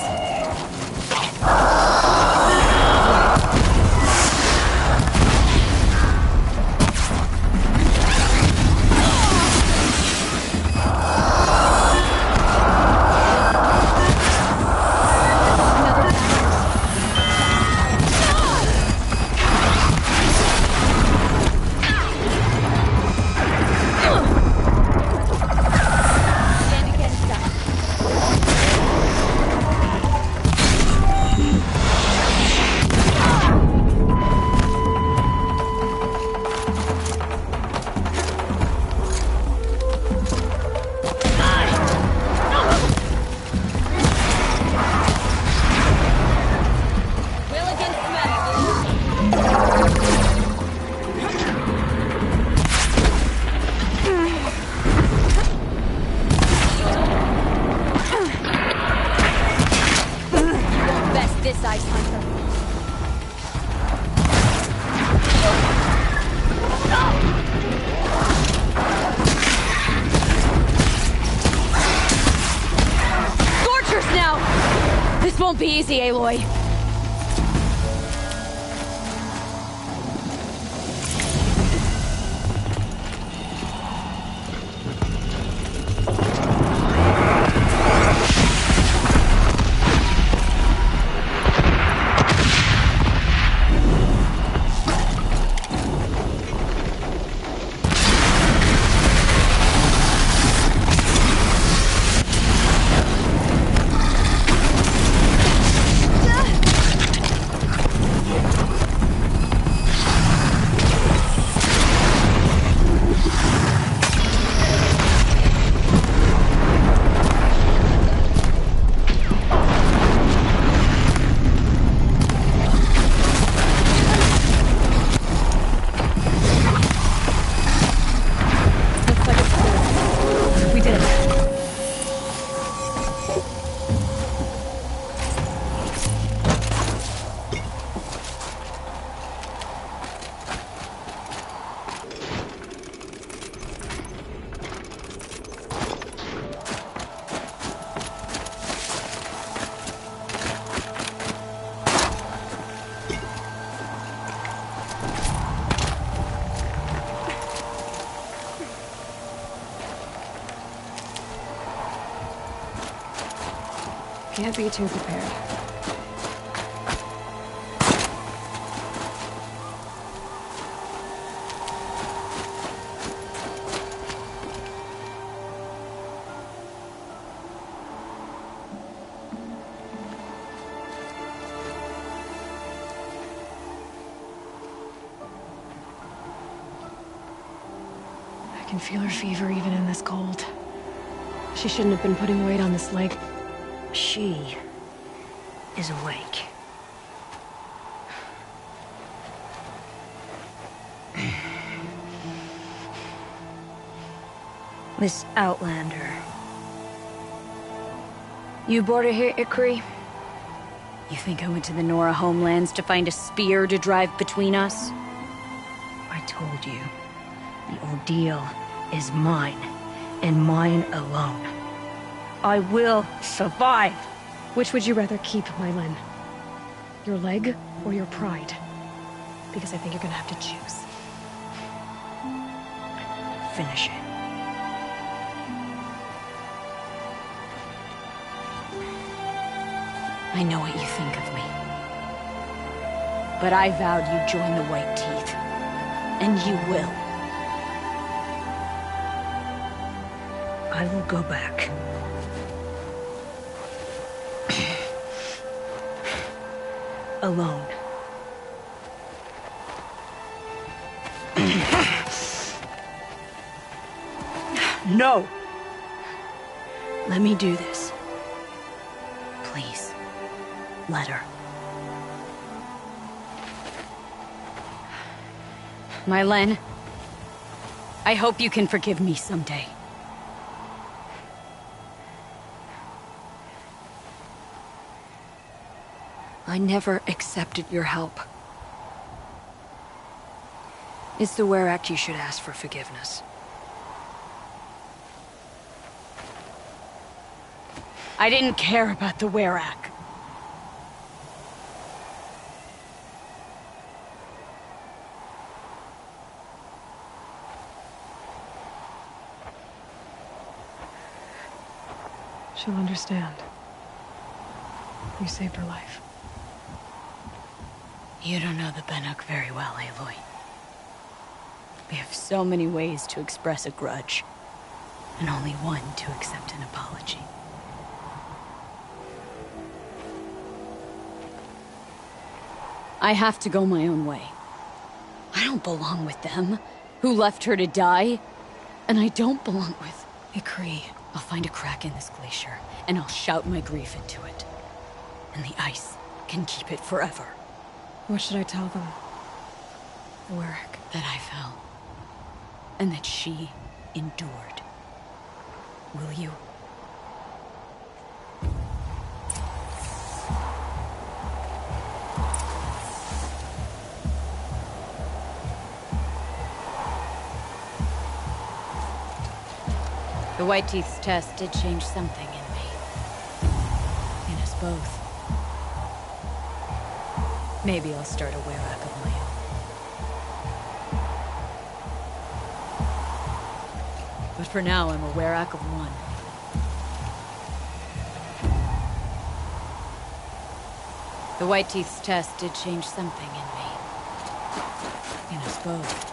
Won't be easy, Aloy. Can't be too prepared. I can feel her fever even in this cold. She shouldn't have been putting weight on this leg. She is awake. This Outlander. You brought her here, Ikri? You think I went to the Nora homelands to find a spear to drive between us? I told you, the ordeal is mine, and mine alone. I will survive! Which would you rather keep, Mylen? Your leg or your pride? Because I think you're gonna have to choose. Finish it. I know what you think of me. But I vowed you'd join the White Teeth. And you will. I will go back. Alone. No! Let me do this. Please. Let her. Mylen, I hope you can forgive me someday. I never accepted your help. It's the Werak you should ask for forgiveness. I didn't care about the Werak. She'll understand. You saved her life. You don't know the Banuk very well, Aloy. We have so many ways to express a grudge, and only one to accept an apology. I have to go my own way. I don't belong with them, who left her to die. And I don't belong with... Ikri. I'll find a crack in this glacier, and I'll shout my grief into it. And the ice can keep it forever. What should I tell them? The Werak. That I fell. And that she endured. Will you? The White Teeth's test did change something in me. In us both. Maybe I'll start a Werak of my own. But for now, I'm a Werak of one. The White Teeth's test did change something in me. In us both.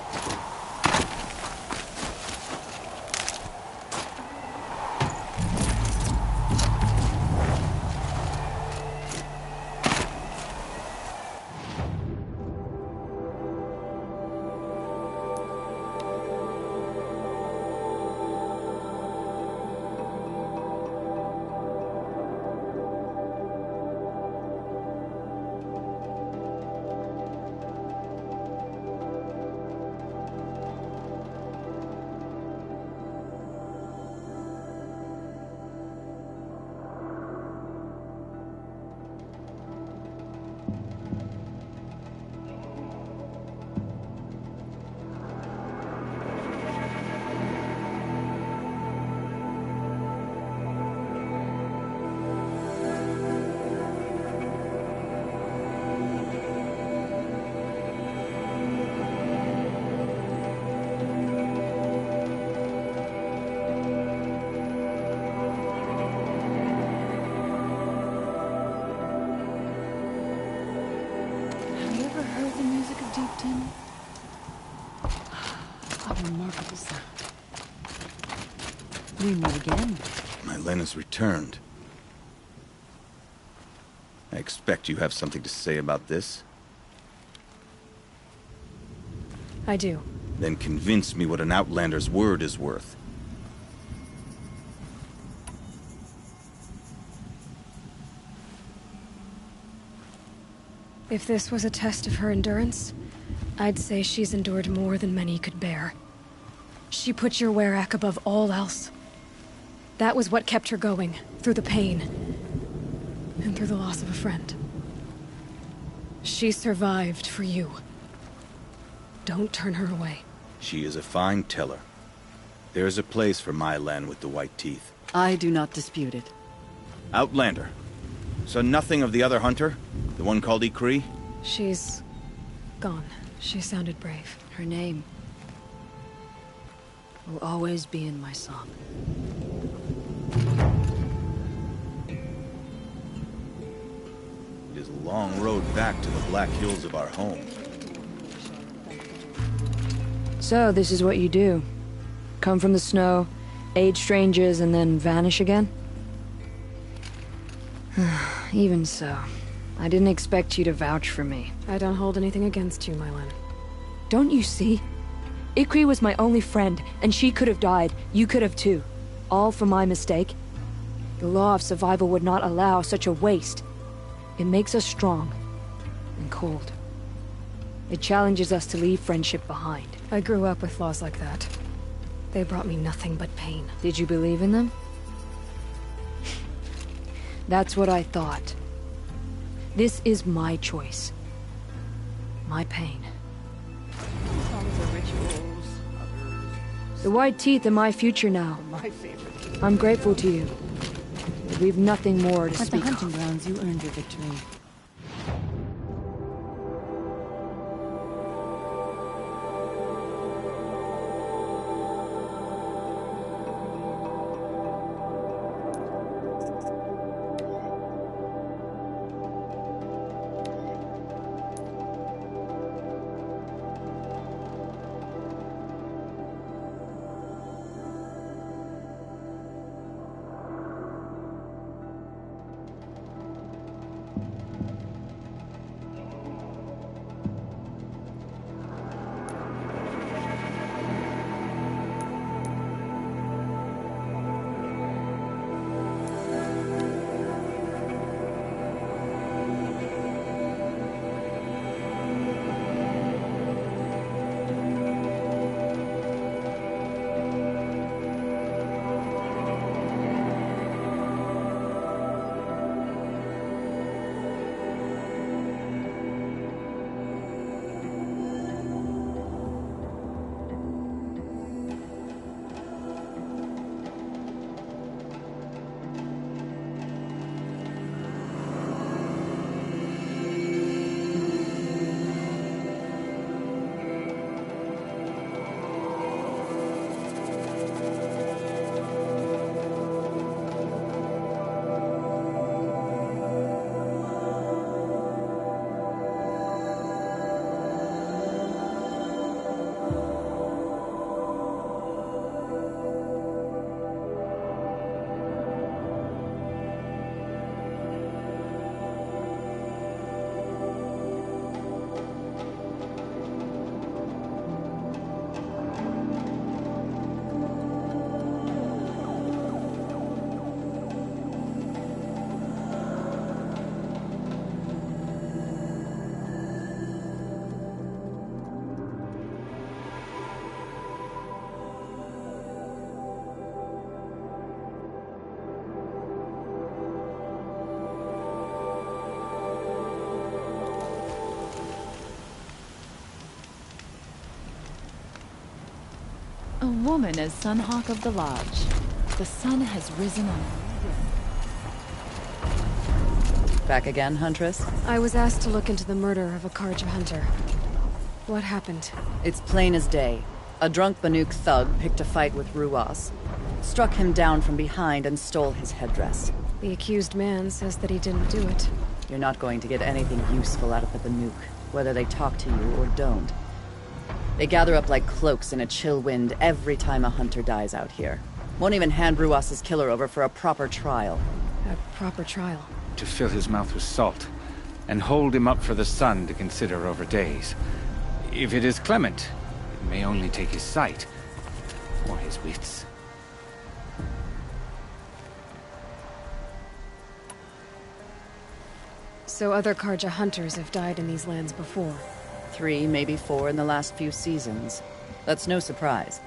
We meet again. Mylena's returned. I expect you have something to say about this. I do. Then convince me what an Outlander's word is worth. If this was a test of her endurance, I'd say she's endured more than many could bear. She put your Werak above all else. That was what kept her going, through the pain, and through the loss of a friend. She survived for you. Don't turn her away. She is a fine teller. There is a place for my land with the white teeth. I do not dispute it. Outlander. So nothing of the other hunter? The one called Ikri? She's gone. She sounded brave. Her name will always be in my song. It is a long road back to the Black Hills of our home. So, this is what you do. Come from the snow, aid strangers, and then vanish again? Even so, I didn't expect you to vouch for me. I don't hold anything against you, Mylan. Don't you see? Ikri was my only friend, and she could have died. You could have too. All for my mistake. The law of survival would not allow such a waste. It makes us strong and cold. It challenges us to leave friendship behind. I grew up with laws like that. They brought me nothing but pain. Did you believe in them? That's what I thought. This is my choice. My pain. The white teeth are my future now. I'm grateful to you. We've nothing more to speak of. At the hunting grounds, you earned your victory. A woman as Sunhawk of the Lodge. The sun has risen on. Back again, Huntress? I was asked to look into the murder of a Karja hunter. What happened? It's plain as day. A drunk Banuk thug picked a fight with Ruas, struck him down from behind and stole his headdress. The accused man says that he didn't do it. You're not going to get anything useful out of the Banuk, whether they talk to you or don't. They gather up like cloaks in a chill wind every time a hunter dies out here. Won't even hand Ruas's killer over for a proper trial. A proper trial? To fill his mouth with salt, and hold him up for the sun to consider over days. If it is clement, it may only take his sight, or his wits. So other Karja hunters have died in these lands before? 3, maybe 4 in the last few seasons. That's no surprise.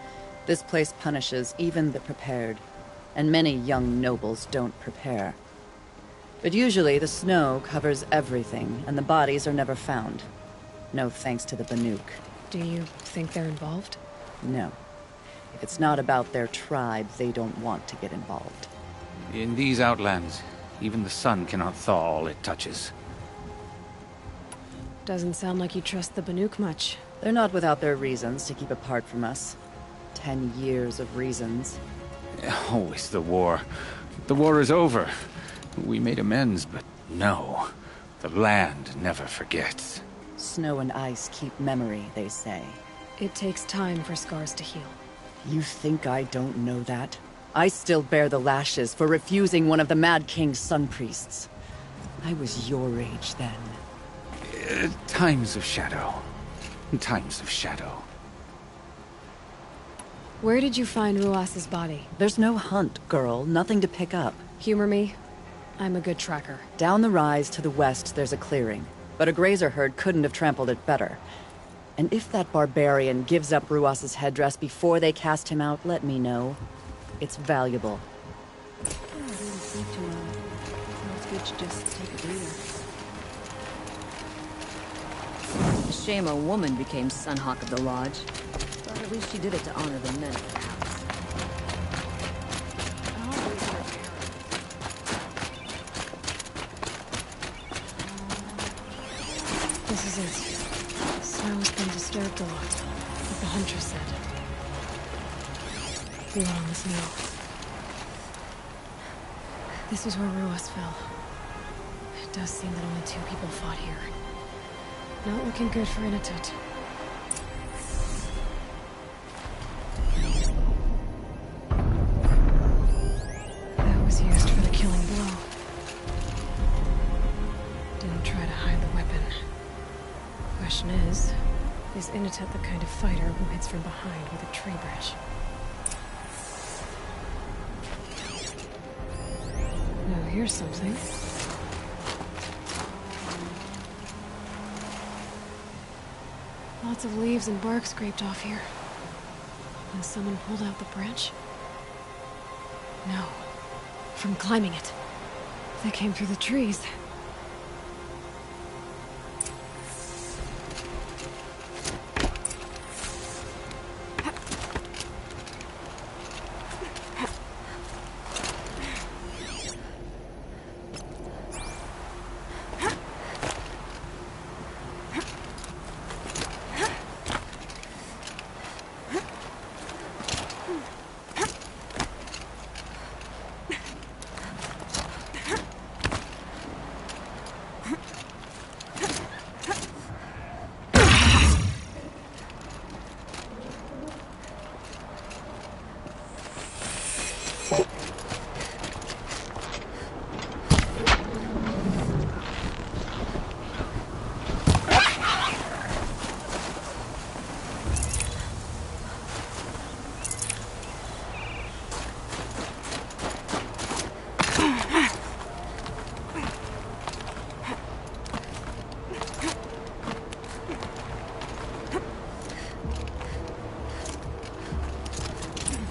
This place punishes even the prepared, and many young nobles don't prepare. But usually the snow covers everything, and the bodies are never found. No thanks to the Banuk. Do you think they're involved? No. If it's not about their tribe, they don't want to get involved. In these outlands, even the sun cannot thaw all it touches. Doesn't sound like you trust the Banuk much. They're not without their reasons to keep apart from us. 10 years of reasons. Always the war. The war is over. We made amends, but no. The land never forgets. Snow and ice keep memory, they say. It takes time for scars to heal. You think I don't know that? I still bear the lashes for refusing one of the Mad King's sun priests. I was your age then. Times of shadow. Times of shadow. Where did you find Ruas's body? There's no hunt, girl. Nothing to pick up. Humor me. I'm a good tracker. Down the rise to the west, there's a clearing. But a grazer herd couldn't have trampled it better. And if that barbarian gives up Ruas's headdress before they cast him out, let me know. It's valuable. It's good to just take a breather. A shame a woman became Sunhawk of the Lodge. But at least she did it to honor the men of the house. This is it. Snow's been disturbed a lot, like the hunter said. Blood on the snow. This is where Ruas fell. It does seem that only 2 people fought here. Not looking good for Inatut. That was used for the killing blow. Didn't try to hide the weapon. Question is Inatut the kind of fighter who hits from behind with a tree branch? Now here's something. Lots of leaves and bark scraped off here. And someone pulled out the branch? No. From climbing it. They came through the trees.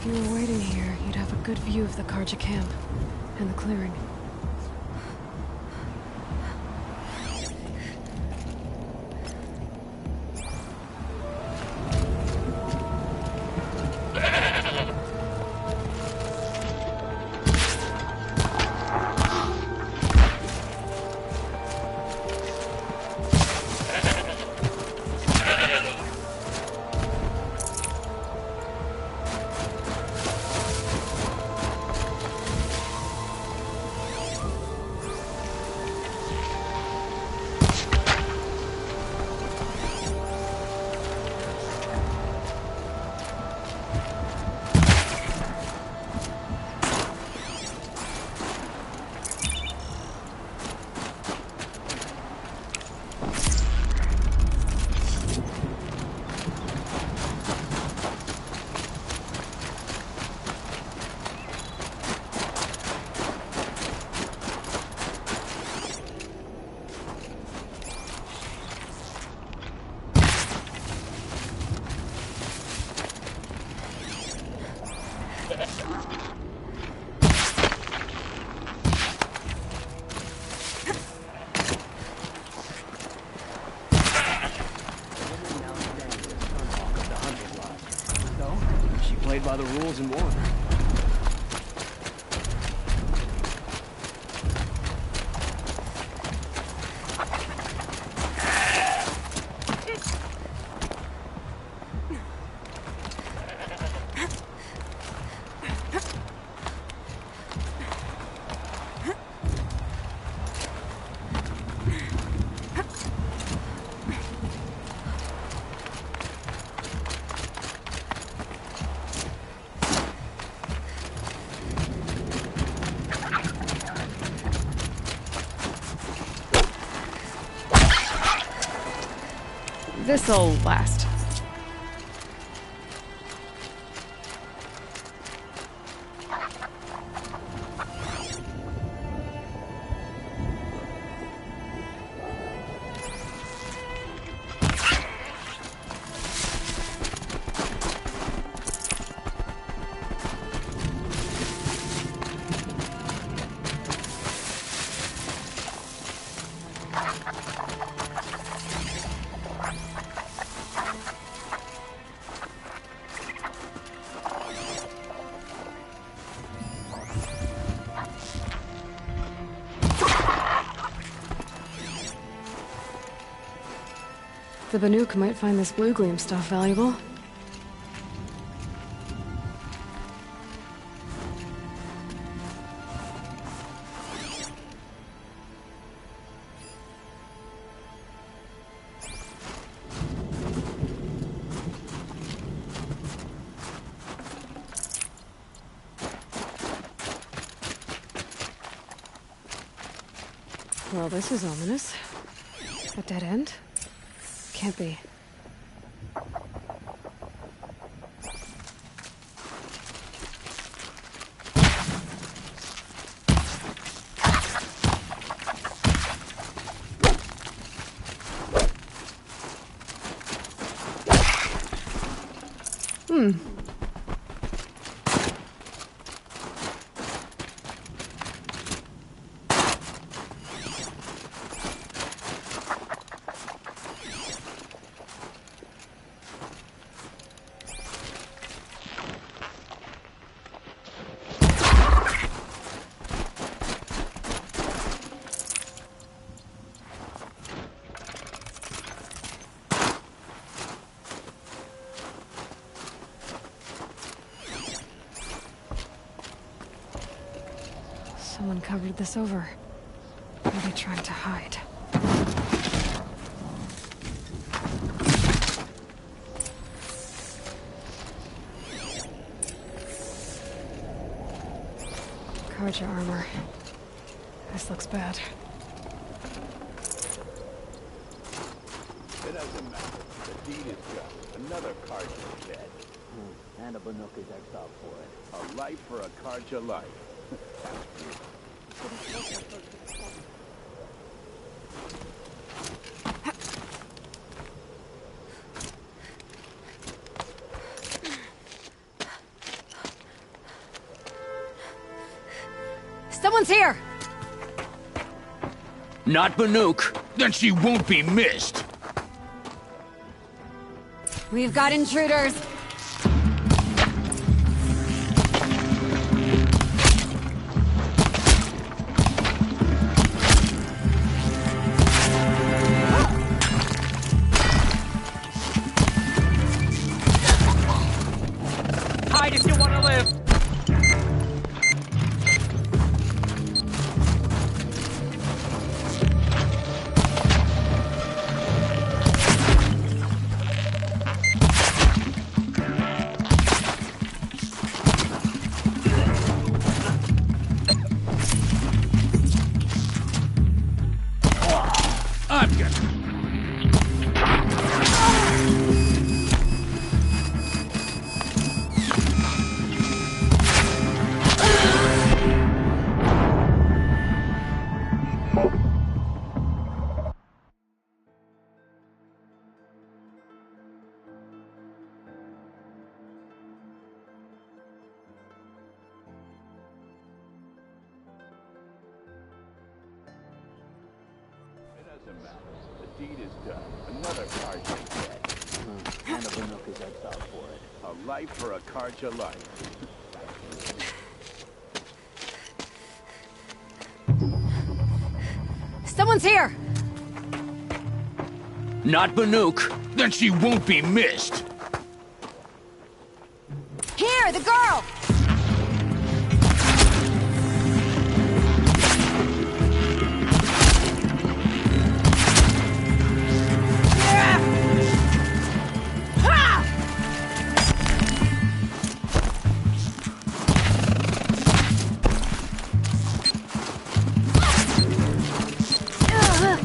If you were waiting here, you'd have a good view of the Karja camp and the clearing. the rules in war. This'll last. The Banuk might find this blue gleam stuff valuable. Well, this is ominous. A dead end? Can't be. Someone covered this over. What are they trying to hide? Karja armor. This looks bad. It doesn't matter. The deed is done. Another Karja is dead. And a Banuk is exiled for it. A life for a Karja life. That's beautiful. Someone's here! Not Banuk. Then she won't be missed. We've got intruders! Hide if you want to live! I'm gonna... It doesn't matter. The deed is done. Another Karja is dead. And a Banuk is exiled for it. A life for a Karja life. Someone's here! Not Banuk. Then she won't be missed. Here, the girl!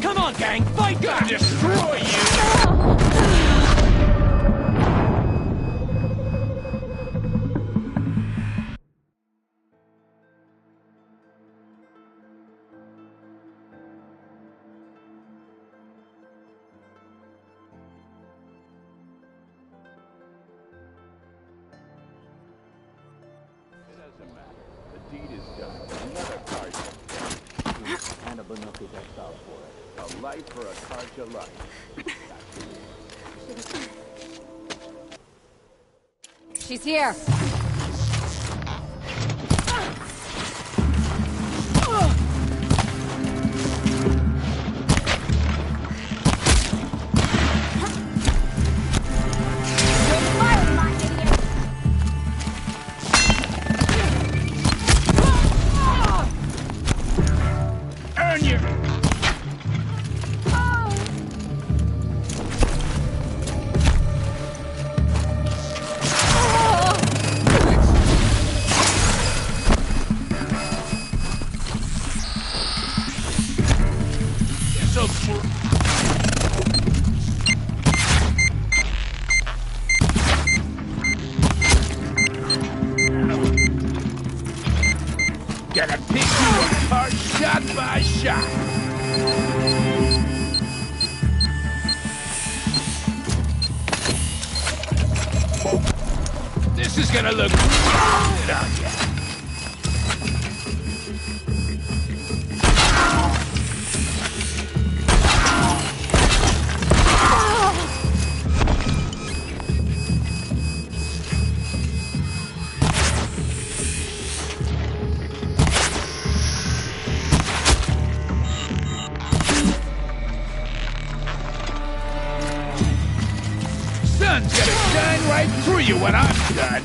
Come on, gang! Fight! Gotta destroy you! It doesn't matter. The deed is done. Another Karja. And a Banuk is exiled for it. A life for a Karja life. She's here! Earn your... Gonna pick you apart shot by shot. This is gonna look good on ya. Sun's gonna shine right through you when I'm done.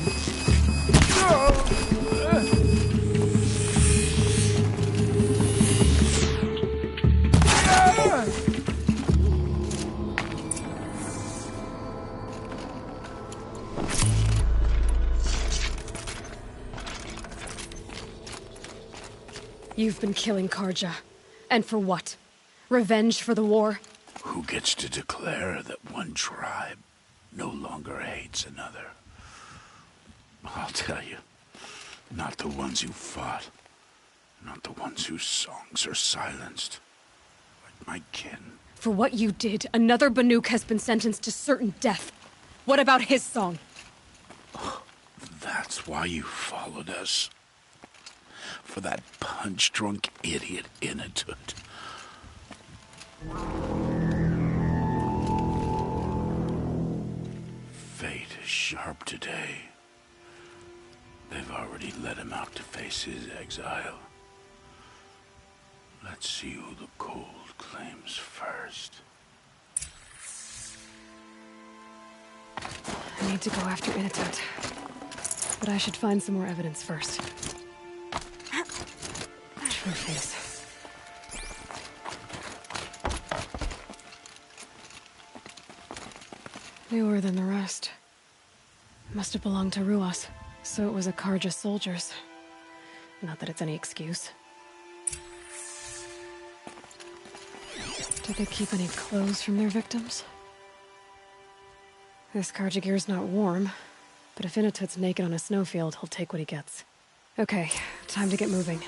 You've been killing Karja. And for what? Revenge for the war? Who gets to declare that one tribe no longer hates another? I'll tell you, not the ones who fought, not the ones whose songs are silenced, like my kin. For what you did, another Banuk has been sentenced to certain death. What about his song? That's why you followed us. For that punch-drunk idiot Inatut. Fate is sharp today. They've already let him out to face his exile. Let's see who the cold claims first. I need to go after Inatut. But I should find some more evidence first. Trophies. Newer than the rest. Must have belonged to Ruas, so it was a Karja soldier's. Not that it's any excuse. Did they keep any clothes from their victims? This Karja gear's not warm, but if Inatut's naked on a snowfield, he'll take what he gets. Okay, time to get moving.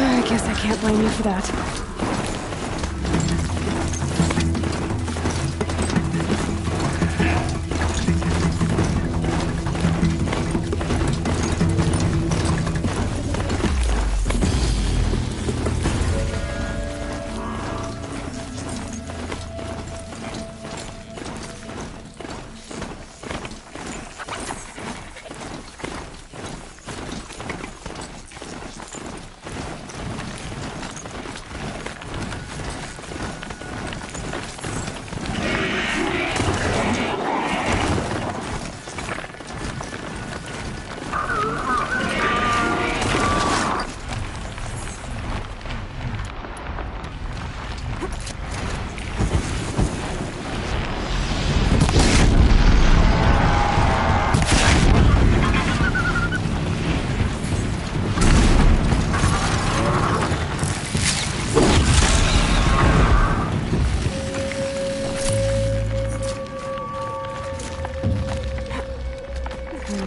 I guess I can't blame you for that.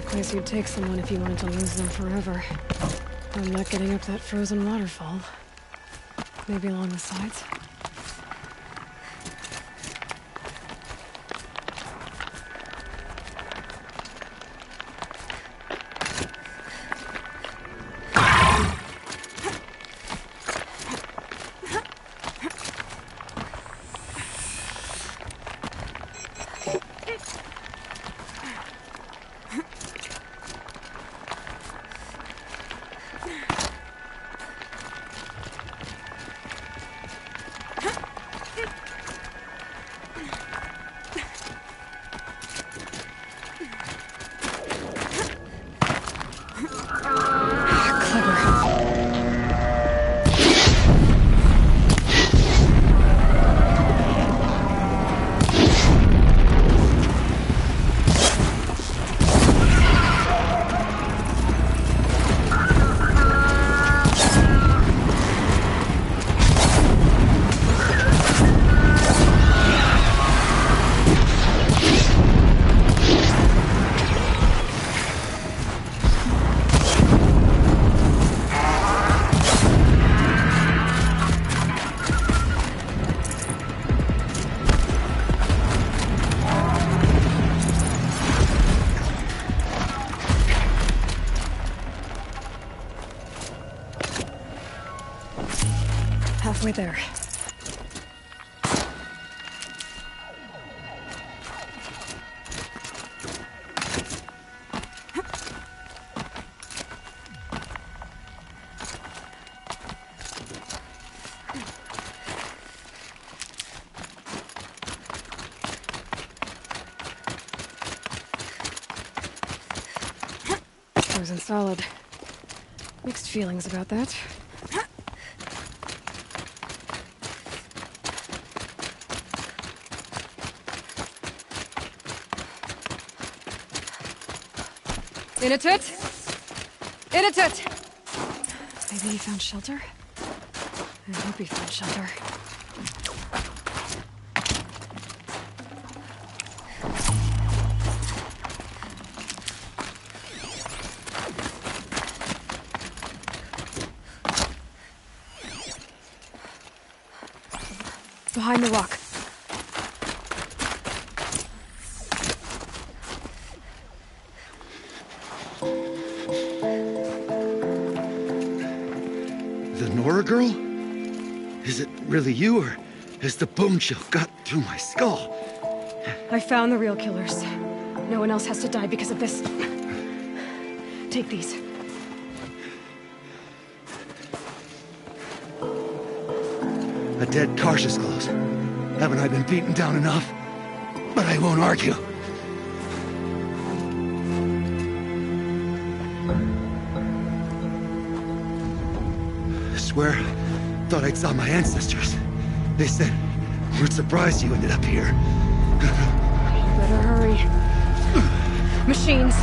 Place you'd take someone if you wanted to lose them forever. I'm not getting up that frozen waterfall. Maybe along the sides? Halfway there. Frozen solid. Mixed feelings about that. In a tut! In a tut! Maybe he found shelter? I hope he found shelter. Behind the rock. Nora girl? Is it really you, or has the bone chill got through my skull? I found the real killers. No one else has to die because of this. Take these. A dead Karsh's clothes. Haven't I been beaten down enough? But I won't argue. square, thought I'd saw my ancestors. They said, we're surprised you ended up here. Better hurry. Machines.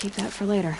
Keep that for later.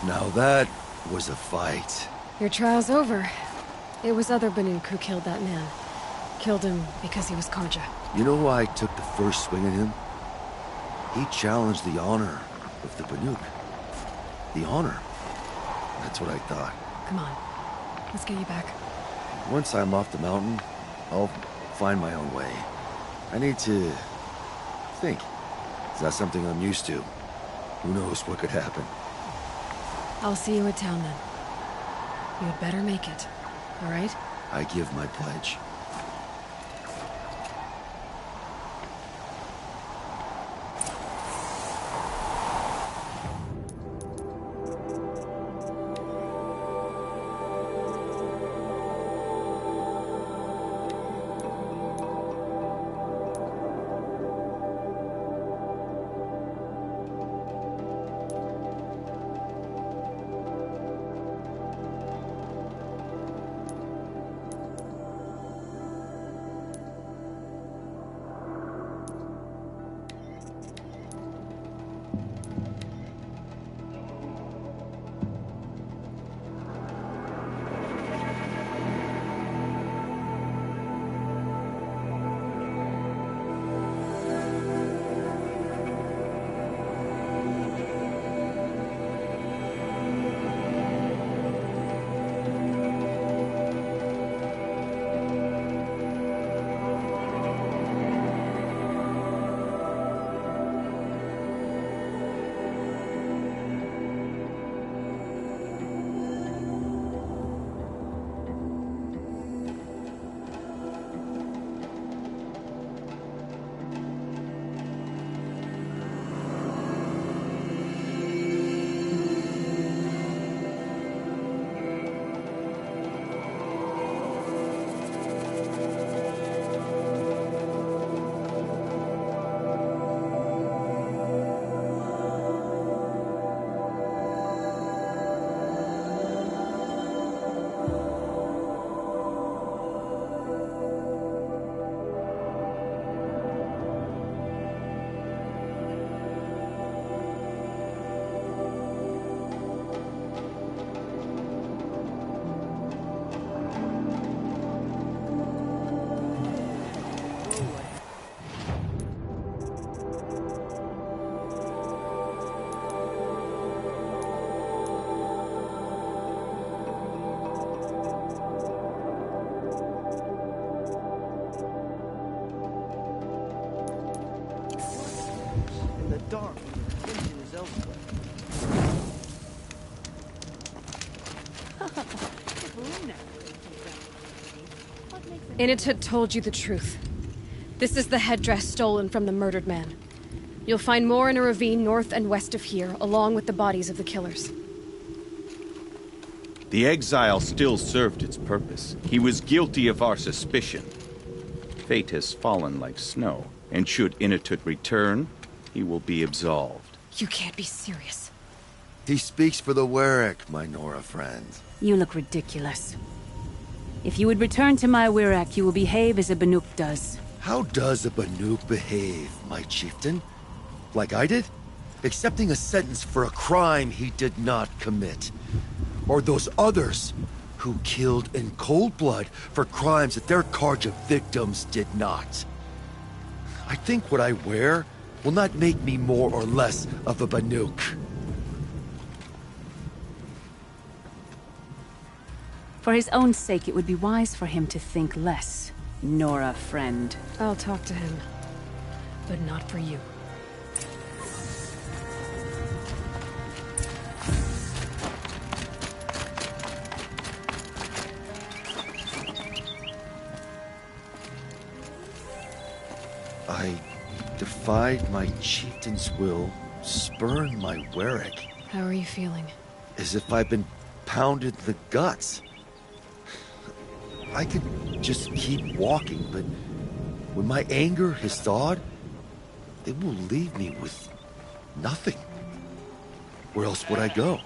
Now that was a fight. Your trial's over. It was other Banuk who killed that man. Killed him because he was Karja. You know why I took the first swing at him? He challenged the honor of the Banuk. The honor. That's what I thought. Come on. Let's get you back. Once I'm off the mountain, I'll find my own way. I need to think. Is that something I'm used to? Who knows what could happen? I'll see you at town then. You had better make it, all right? I give my pledge. dark. Engine is elsewhere. Init told you the truth. This is the headdress stolen from the murdered man. You'll find more in a ravine north and west of here, along with the bodies of the killers. The exile still served its purpose. He was guilty of our suspicion. Fate has fallen like snow, and should Initut return, he will be absolved. You can't be serious. He speaks for the Werak, my Nora friend. You look ridiculous. If you would return to my Werak, you will behave as a Banuk does. How does a Banuk behave, my chieftain? Like I did? Accepting a sentence for a crime he did not commit. Or those others who killed in cold blood for crimes that their Karja victims did not. I think what I wear will not make me more or less of a Banuk. For his own sake, it would be wise for him to think less. Nora, friend. I'll talk to him. But not for you. I defied my chieftain's will, spurned my Warwick. How are you feeling? As if I've been pounded in the guts. I could just keep walking, but when my anger has thawed, it will leave me with nothing. Where else would I go?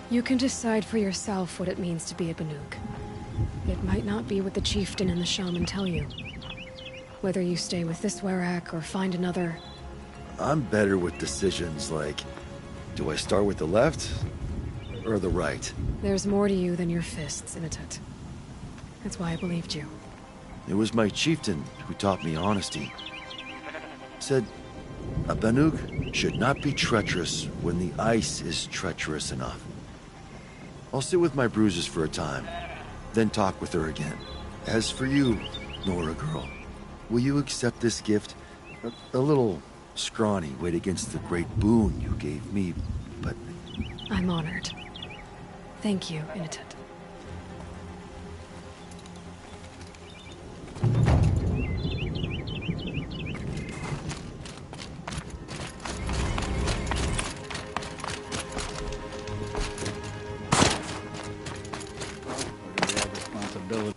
You can decide for yourself what it means to be a Banuk. It might not be what the chieftain and the shaman tell you. Whether you stay with this Warwick or find another... I'm better with decisions like, do I start with the left or the right? There's more to you than your fists, Inatut. That's why I believed you. It was my chieftain who taught me honesty. Said, a Banuk should not be treacherous when the ice is treacherous enough. I'll sit with my bruises for a time, then talk with her again. As for you, Nora girl, will you accept this gift? A little scrawny weighed against the great boon you gave me, but... I'm honored. Thank you, Inatut. Responsibility.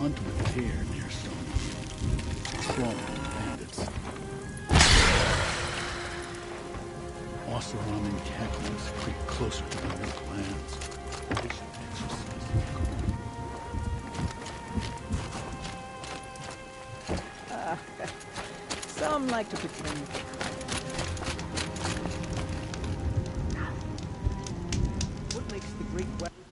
hunt with care near some swamp bandits. Also around encampments, creep closer to the new clans. They should exercise their Some like to pretend. What makes the Great West?